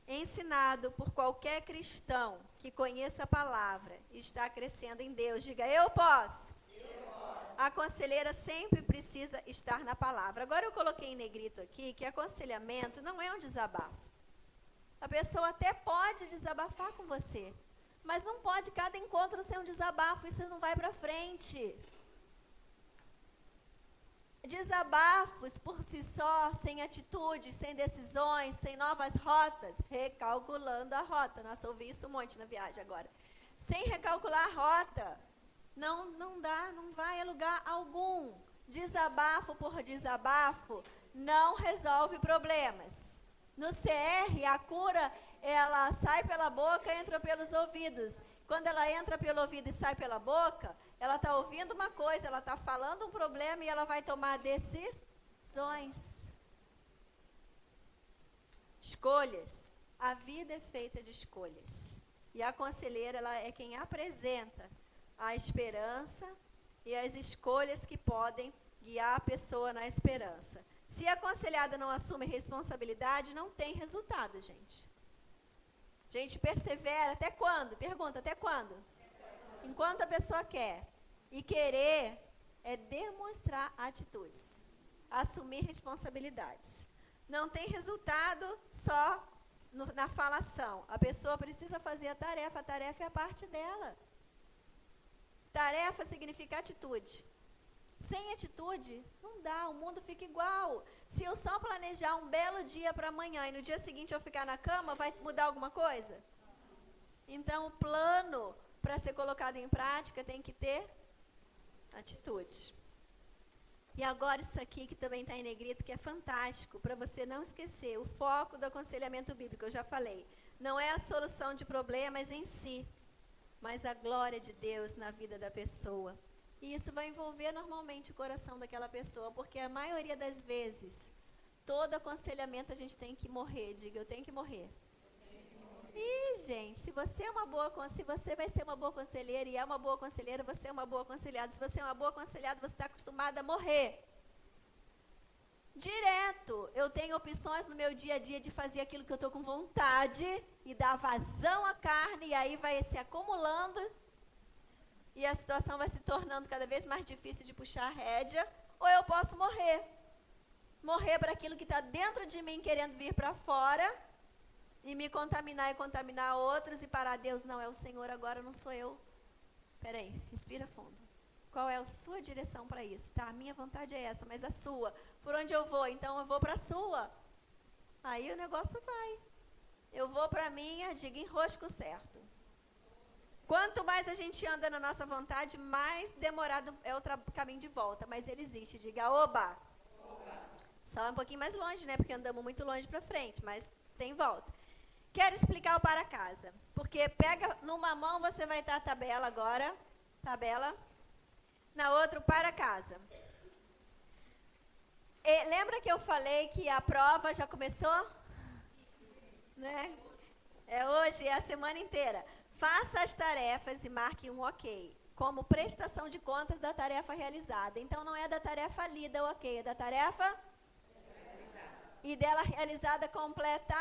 ensinado por qualquer cristão que conheça a palavra e está crescendo em Deus. Diga, eu posso. A conselheira sempre precisa estar na palavra. Agora eu coloquei em negrito aqui que aconselhamento não é um desabafo. A pessoa até pode desabafar com você, mas não pode cada encontro ser um desabafo, isso não vai para frente. Desabafos por si só, sem atitudes, sem decisões, sem novas rotas, recalculando a rota. Nossa, ouvi isso um monte na viagem agora. Sem recalcular a rota, não dá, não vai a lugar algum. Desabafo por desabafo não resolve problemas. No CR, a cura, ela sai pela boca e entra pelos ouvidos. Quando ela entra pelo ouvido e sai pela boca, ela está ouvindo uma coisa, ela está falando um problema e ela vai tomar decisões. Escolhas. A vida é feita de escolhas. E a conselheira, ela é quem apresenta a esperança e as escolhas que podem guiar a pessoa na esperança. Se a aconselhada não assume responsabilidade, não tem resultado, gente. A gente persevera até quando? Pergunta, até quando? Enquanto a pessoa quer. E querer é demonstrar atitudes. Assumir responsabilidades. Não tem resultado só na falação. A pessoa precisa fazer a tarefa é a parte dela. Tarefa significa atitude. Sem atitude, não dá, o mundo fica igual. Se eu só planejar um belo dia para amanhã e no dia seguinte eu ficar na cama, vai mudar alguma coisa? Então, o plano para ser colocado em prática tem que ter atitude. E agora isso aqui que também está em negrito, que é fantástico, para você não esquecer, o foco do aconselhamento bíblico, eu já falei, não é a solução de problemas em si, mas a glória de Deus na vida da pessoa. E isso vai envolver normalmente o coração daquela pessoa, porque a maioria das vezes, todo aconselhamento a gente tem que morrer. Diga, eu tenho que morrer. E, gente, se você vai ser uma boa conselheira e é uma boa conselheira, você é uma boa aconselhada. Se você é uma boa aconselhada, você está acostumada a morrer. Direto, eu tenho opções no meu dia a dia de fazer aquilo que eu estou com vontade e dar vazão à carne, e aí vai se acumulando. E a situação vai se tornando cada vez mais difícil de puxar a rédea, ou eu posso morrer. Morrer para aquilo que está dentro de mim, querendo vir para fora, e me contaminar e contaminar outros, e parar, Deus não é o Senhor, agora não sou eu. Peraí, respira fundo. Qual é a sua direção para isso? Tá, a minha vontade é essa, mas a sua. Por onde eu vou? Então eu vou para a sua. Aí o negócio vai. Eu vou para a minha, diga, enrosco certo. Quanto mais a gente anda na nossa vontade, mais demorado é o caminho de volta. Mas ele existe. Diga, oba. Só um pouquinho mais longe, né? Porque andamos muito longe para frente, mas tem volta. Quero explicar o para casa. Porque pega numa mão, você vai estar a tabela agora. Tabela. Na outra, o para casa. E lembra que eu falei que a prova já começou? Né? É hoje, é a semana inteira. Faça as tarefas e marque um ok, como prestação de contas da tarefa realizada. Então, não é da tarefa lida o ok, é da tarefa realizada. E dela realizada completa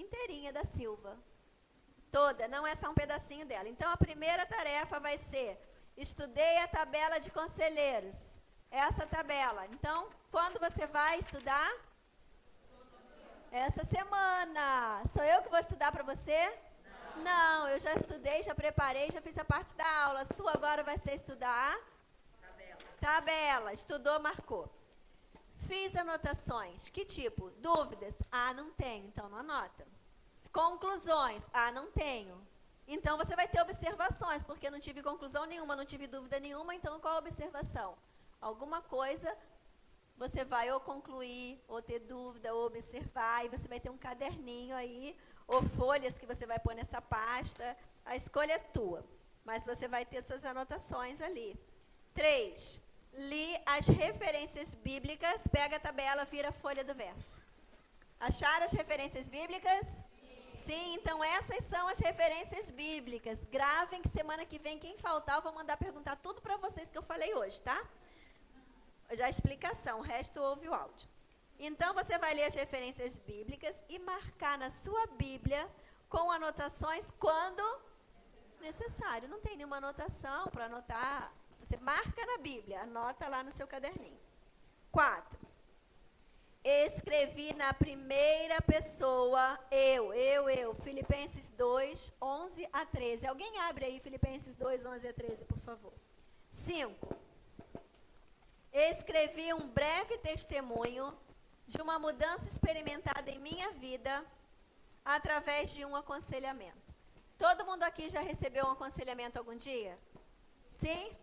inteirinha da Silva. Toda, não é só um pedacinho dela. Então, a primeira tarefa vai ser: estudei a tabela de conselheiros. Essa tabela. Então, quando você vai estudar? Essa semana. Sou eu que vou estudar para você? Não, eu já estudei, já preparei, já fiz a parte da aula. A sua agora vai ser estudar? Tabela. Estudou, marcou. Fiz anotações. Que tipo? Dúvidas? Ah, não tenho, então não anota. Conclusões? Ah, não tenho. Então você vai ter observações, porque não tive conclusão nenhuma, não tive dúvida nenhuma, então qual a observação? Alguma coisa você vai ou concluir, ou ter dúvida, ou observar, e você vai ter um caderninho aí, ou folhas que você vai pôr nessa pasta. A escolha é tua, mas você vai ter suas anotações ali. 3. Li as referências bíblicas, pega a tabela, vira a folha do verso. Acharam as referências bíblicas? Sim, então essas são as referências bíblicas. Gravem que semana que vem, quem faltar, eu vou mandar perguntar tudo para vocês que eu falei hoje, tá? Já a explicação, o resto ouve o áudio. Então, você vai ler as referências bíblicas e marcar na sua Bíblia com anotações quando necessário. Não tem nenhuma anotação para anotar. Você marca na Bíblia, anota lá no seu caderninho. 4. Escrevi na primeira pessoa, eu. Filipenses 2, 11 a 13. Alguém abre aí Filipenses 2, 11 a 13, por favor. 5. Escrevi um breve testemunho de uma mudança experimentada em minha vida através de um aconselhamento. Todo mundo aqui já recebeu um aconselhamento algum dia? Sim?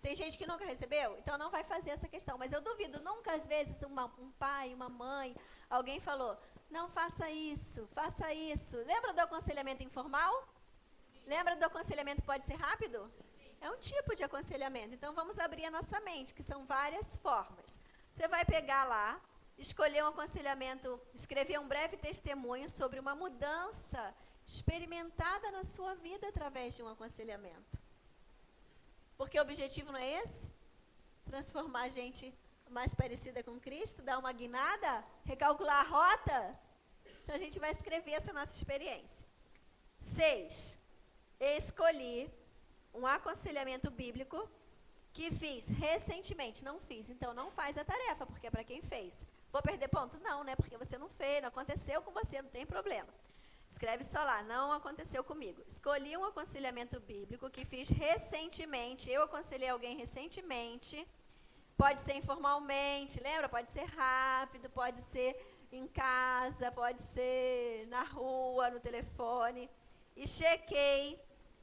Tem gente que nunca recebeu? Então não vai fazer essa questão. Mas eu duvido, nunca às vezes um pai, uma mãe, alguém falou: não faça isso, faça isso. Lembra do aconselhamento informal? Lembra do aconselhamento que pode ser rápido? É um tipo de aconselhamento. Então, vamos abrir a nossa mente, que são várias formas. Você vai pegar lá, escolher um aconselhamento, escrever um breve testemunho sobre uma mudança experimentada na sua vida através de um aconselhamento. Porque o objetivo não é esse? Transformar a gente mais parecida com Cristo, dar uma guinada, recalcular a rota? Então, a gente vai escrever essa nossa experiência. 6. Escolhi um aconselhamento bíblico que fiz recentemente. Não fiz, então não faz a tarefa, porque é para quem fez. Vou perder ponto? Não, né? Porque você não fez, não aconteceu com você, não tem problema. Escreve só lá, não aconteceu comigo. Escolhi um aconselhamento bíblico que fiz recentemente. Eu aconselhei alguém recentemente. Pode ser informalmente, lembra? Pode ser rápido, pode ser em casa, pode ser na rua, no telefone. E chequei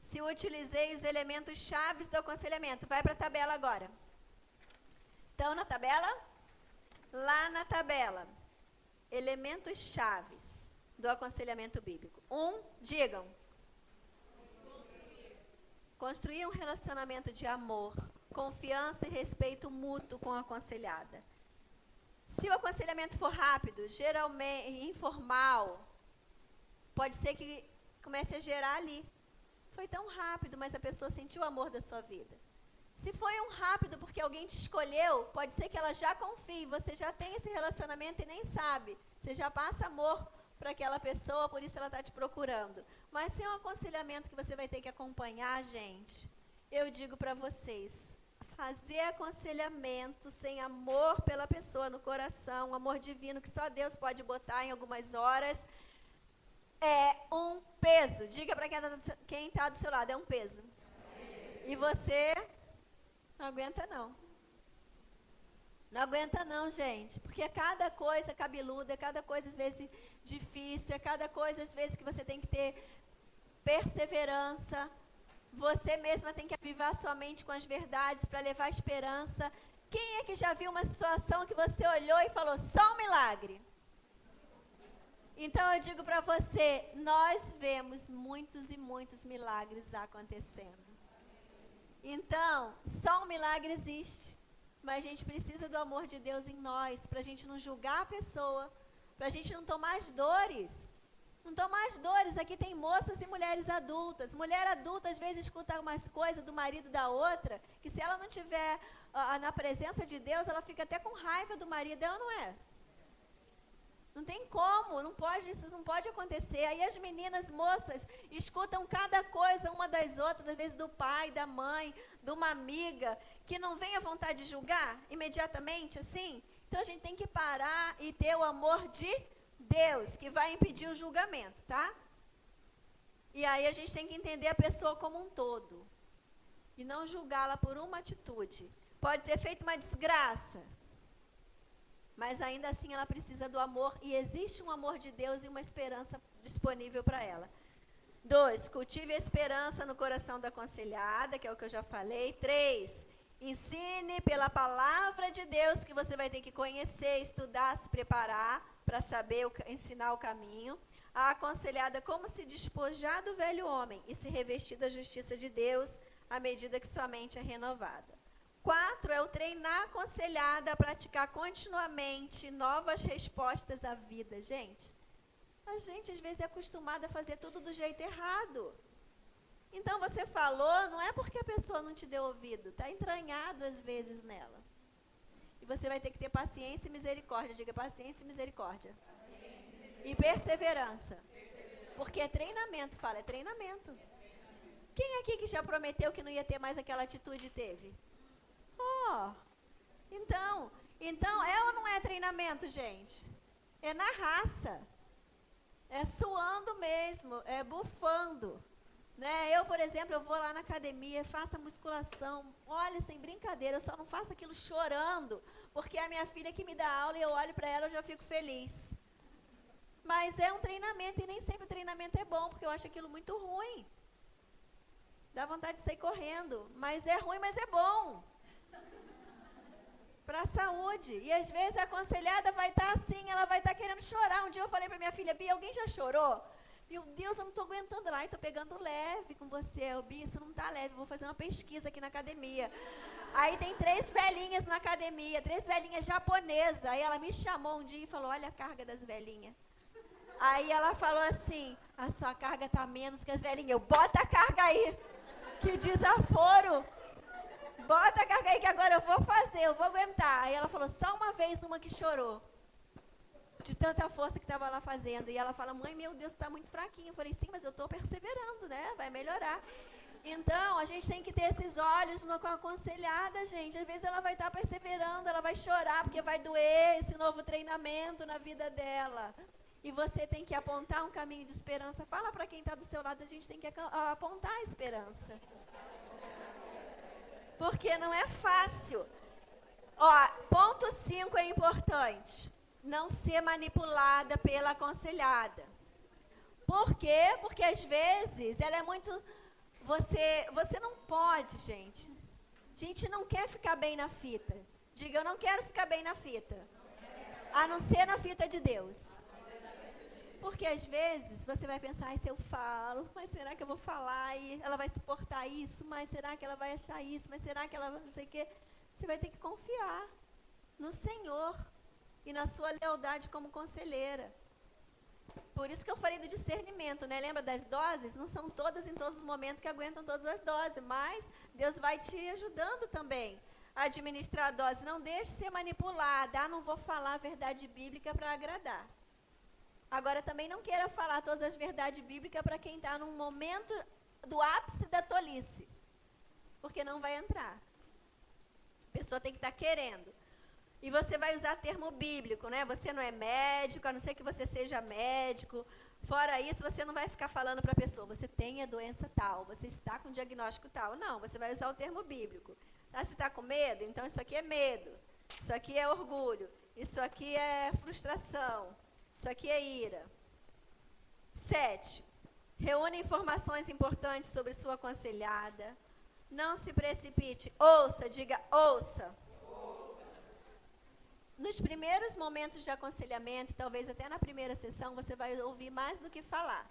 se utilizei os elementos chaves do aconselhamento. Vai para a tabela agora. Então, na tabela? Lá na tabela. Elementos chaves do aconselhamento bíblico. 1, digam. Construir um relacionamento de amor, confiança e respeito mútuo com a aconselhada. Se o aconselhamento for rápido, geralmente informal, pode ser que comece a gerar ali. Foi tão rápido, mas a pessoa sentiu o amor da sua vida. Se foi um rápido porque alguém te escolheu, pode ser que ela já confie, você já tem esse relacionamento e nem sabe. Você já passa amor para aquela pessoa, por isso ela está te procurando. Mas se é um aconselhamento que você vai ter que acompanhar, gente, eu digo para vocês, fazer aconselhamento sem amor pela pessoa no coração, um amor divino que só Deus pode botar em algumas horas, é um peso. Diga para quem está do seu lado, é um peso. E você não aguenta não. Não aguenta não, gente. Porque é cada coisa cabeluda, é cada coisa às vezes difícil, é cada coisa às vezes que você tem que ter perseverança. Você mesma tem que avivar sua mente com as verdades para levar esperança. Quem é que já viu uma situação que você olhou e falou, só um milagre? Então eu digo para você, nós vemos muitos e muitos milagres acontecendo. Então, só um milagre existe. Mas a gente precisa do amor de Deus em nós, para a gente não julgar a pessoa, para a gente não tomar as dores. Não tomar as dores. Aqui tem moças e mulheres adultas. Mulher adulta às vezes escuta algumas coisas do marido da outra, que se ela não tiver na presença de Deus, ela fica até com raiva do marido, ela não é? Não tem como, não pode, isso não pode acontecer. Aí as meninas, moças, escutam cada coisa uma das outras, às vezes do pai, da mãe, de uma amiga, que não vem a vontade de julgar imediatamente, assim. Então a gente tem que parar e ter o amor de Deus, que vai impedir o julgamento, tá? E aí a gente tem que entender a pessoa como um todo. E não julgá-la por uma atitude. Pode ter feito uma desgraça, mas ainda assim ela precisa do amor, e existe um amor de Deus e uma esperança disponível para ela. 2, cultive a esperança no coração da aconselhada, que é o que eu já falei. 3, ensine pela palavra de Deus, que você vai ter que conhecer, estudar, se preparar para saber ensinar o caminho. A aconselhada como se despojar do velho homem e se revestir da justiça de Deus à medida que sua mente é renovada. 4 é o treinar a aconselhada a praticar continuamente novas respostas à vida. Gente, a gente às vezes é acostumada a fazer tudo do jeito errado. Então você falou, não é porque a pessoa não te deu ouvido, está entranhado às vezes nela. E você vai ter que ter paciência e misericórdia. Diga paciência e misericórdia. E perseverança. Porque é treinamento, fala, é treinamento. Quem aqui que já prometeu que não ia ter mais aquela atitude e teve? Então, é ou não é treinamento, gente? É na raça. É suando mesmo, é bufando. Né? Eu, por exemplo, eu vou lá na academia, faço a musculação. Olha, sem brincadeira, eu só não faço aquilo chorando, porque é a minha filha que me dá aula e eu olho para ela e eu já fico feliz. Mas é um treinamento e nem sempre o treinamento é bom, porque eu acho aquilo muito ruim. Dá vontade de sair correndo, mas é ruim, mas é bom. Para a saúde. E às vezes a aconselhada vai estar assim, ela vai estar querendo chorar. Um dia eu falei para minha filha, Bia, alguém já chorou? Meu Deus, eu não estou aguentando lá, estou pegando leve com você. Bia, isso não está leve, vou fazer uma pesquisa aqui na academia. Aí tem 3 velhinhas na academia, 3 velhinhas japonesas. Aí ela me chamou um dia e falou, olha a carga das velhinhas. Aí ela falou assim, a sua carga está menos que as velhinhas. Eu, bota a carga aí, que desaforo. Bota a carga aí que agora eu vou fazer, eu vou aguentar. Aí ela falou, só uma vez uma que chorou. De tanta força que estava lá fazendo. E ela fala, mãe, meu Deus, está muito fraquinha. Eu falei, sim, mas eu estou perseverando, né? Vai melhorar. Então, a gente tem que ter esses olhos com a aconselhada, gente. Às vezes ela vai estar perseverando, ela vai chorar, porque vai doer esse novo treinamento na vida dela. E você tem que apontar um caminho de esperança. Fala para quem está do seu lado, a gente tem que apontar a esperança. Porque não é fácil. Ó, ponto 5 é importante. Não ser manipulada pela aconselhada. Por quê? Porque às vezes ela é muito... Você não pode, gente. A gente não quer ficar bem na fita. Diga, eu não quero ficar bem na fita. A não ser na fita de Deus. Porque às vezes você vai pensar, se eu falo, mas será que eu vou falar e ela vai suportar isso? Mas será que ela vai achar isso? Mas será que ela não sei o quê? Você vai ter que confiar no Senhor e na sua lealdade como conselheira. Por isso que eu falei do discernimento, né? Lembra das doses? Não são todas em todos os momentos que aguentam todas as doses, mas Deus vai te ajudando também a administrar a dose. Não deixe ser manipulada. Não vou falar a verdade bíblica para agradar. Agora, também não queira falar todas as verdades bíblicas para quem está num momento do ápice da tolice. Porque não vai entrar. A pessoa tem que estar querendo. E você vai usar termo bíblico, né? Você não é médico, a não ser que você seja médico. Fora isso, você não vai ficar falando para a pessoa, você tem a doença tal, você está com diagnóstico tal. Não, você vai usar o termo bíblico. Ah, você está com medo? Então isso aqui é medo. Isso aqui é orgulho. Isso aqui é frustração. Isso aqui é ira. 7. Reúna informações importantes sobre sua aconselhada. Não se precipite. Ouça, diga ouça. nos primeiros momentos de aconselhamento, talvez até na primeira sessão, você vai ouvir mais do que falar.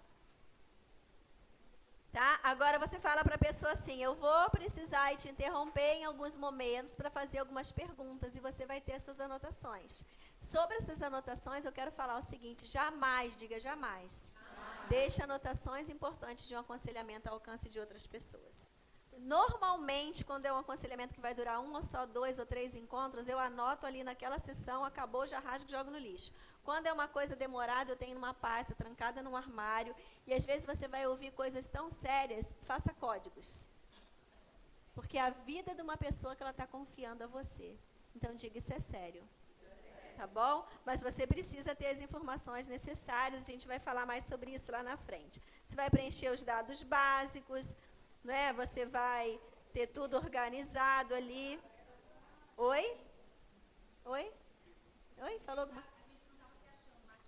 Tá? Agora você fala para a pessoa assim, eu vou precisar te interromper em alguns momentos para fazer algumas perguntas e você vai ter as suas anotações. Sobre essas anotações, eu quero falar o seguinte, jamais, diga jamais, deixe anotações importantes de um aconselhamento ao alcance de outras pessoas. Normalmente, quando é um aconselhamento que vai durar 1 ou só 2 ou 3 encontros, eu anoto ali naquela sessão, acabou, já rasgo e jogo no lixo. Quando é uma coisa demorada, eu tenho numa pasta, trancada num armário, e às vezes você vai ouvir coisas tão sérias, faça códigos. Porque é a vida de uma pessoa que ela está confiando a você. Então, diga, isso é sério. Tá bom? Mas você precisa ter as informações necessárias, a gente vai falar mais sobre isso lá na frente. Você vai preencher os dados básicos, né? Você vai ter tudo organizado ali. Oi? Oi? Oi? Falou alguma coisa?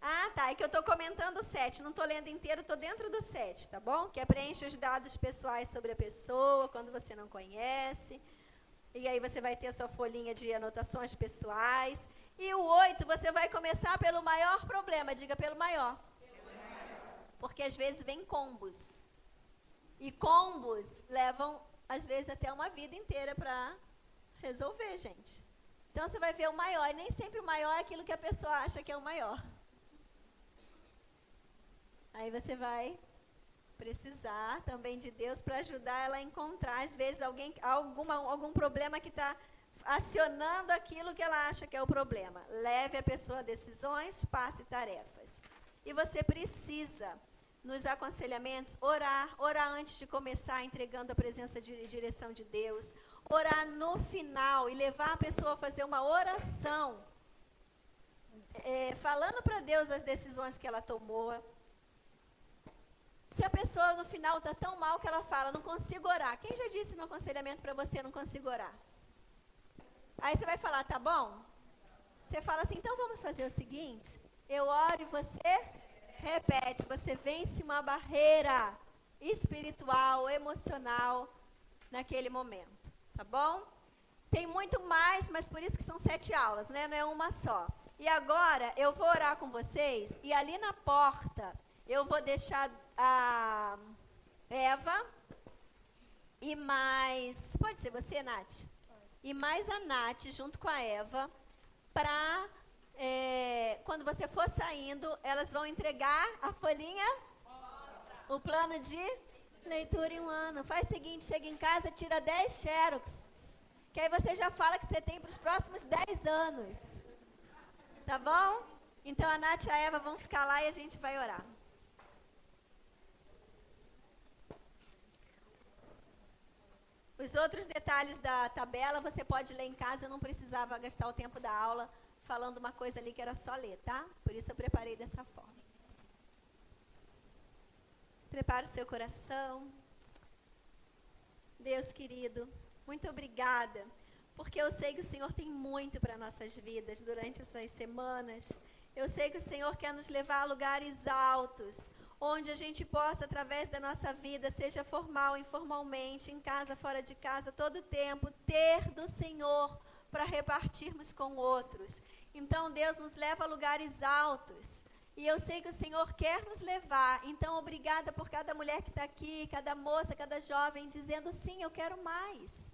Ah, tá. É que eu estou comentando o 7. Não estou lendo inteiro, estou dentro do 7, tá bom? Que é preenche os dados pessoais sobre a pessoa, quando você não conhece. E aí você vai ter a sua folhinha de anotações pessoais. E o 8, você vai começar pelo maior problema. Diga pelo maior. Porque às vezes vem combos. E combos levam, às vezes, até uma vida inteira para resolver, gente. Então, você vai ver o maior. E nem sempre o maior é aquilo que a pessoa acha que é o maior. Aí você vai precisar também de Deus para ajudar ela a encontrar, às vezes, algum problema que está acionando aquilo que ela acha que é o problema. Leve a pessoa a decisões, passe tarefas. E você precisa, nos aconselhamentos, orar antes de começar, entregando a presença de direção de Deus, orar no final e levar a pessoa a fazer uma oração, falando para Deus as decisões que ela tomou. Se a pessoa no final está tão mal que ela fala, não consigo orar. Quem já disse no aconselhamento para você, não consigo orar? Aí você vai falar, tá bom? Você fala assim, então vamos fazer o seguinte, eu oro e você repete, você vence uma barreira espiritual, emocional naquele momento, tá bom? Tem muito mais, mas por isso que são 7 aulas, né? Não é uma só. E agora eu vou orar com vocês e ali na porta eu vou deixar a Eva e mais, pode ser você, Nath? E mais a Nath junto com a Eva para quando você for saindo, elas vão entregar a folhinha, o plano de leitura em 1 ano. Faz o seguinte, chega em casa, tira 10 xerox, que aí você já fala que você tem para os próximos 10 anos. Tá bom? Então a Nath e a Eva vão ficar lá e a gente vai orar. Os outros detalhes da tabela você pode ler em casa, eu não precisava gastar o tempo da aula falando uma coisa ali que era só ler, tá? Por isso eu preparei dessa forma. Prepare o seu coração. Deus querido, muito obrigada, porque eu sei que o Senhor tem muito para nossas vidas durante essas semanas. Eu sei que o Senhor quer nos levar a lugares altos, onde a gente possa, através da nossa vida, seja formal, informalmente, em casa, fora de casa, todo o tempo, ter do Senhor para repartirmos com outros. Então, Deus nos leva a lugares altos. E eu sei que o Senhor quer nos levar. Então, obrigada por cada mulher que está aqui, cada moça, cada jovem, dizendo, sim, eu quero mais.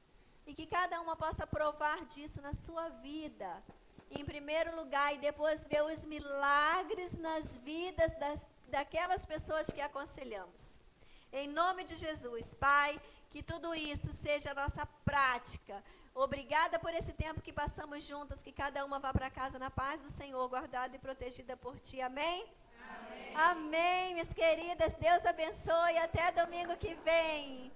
E que cada uma possa provar disso na sua vida. Em primeiro lugar, e depois ver os milagres nas vidas daquelas pessoas que aconselhamos. Em nome de Jesus, Pai, que tudo isso seja a nossa prática. Obrigada por esse tempo que passamos juntas, que cada uma vá para casa na paz do Senhor, guardada e protegida por Ti. Amém? Amém. Amém, minhas queridas. Deus abençoe. Até domingo que vem.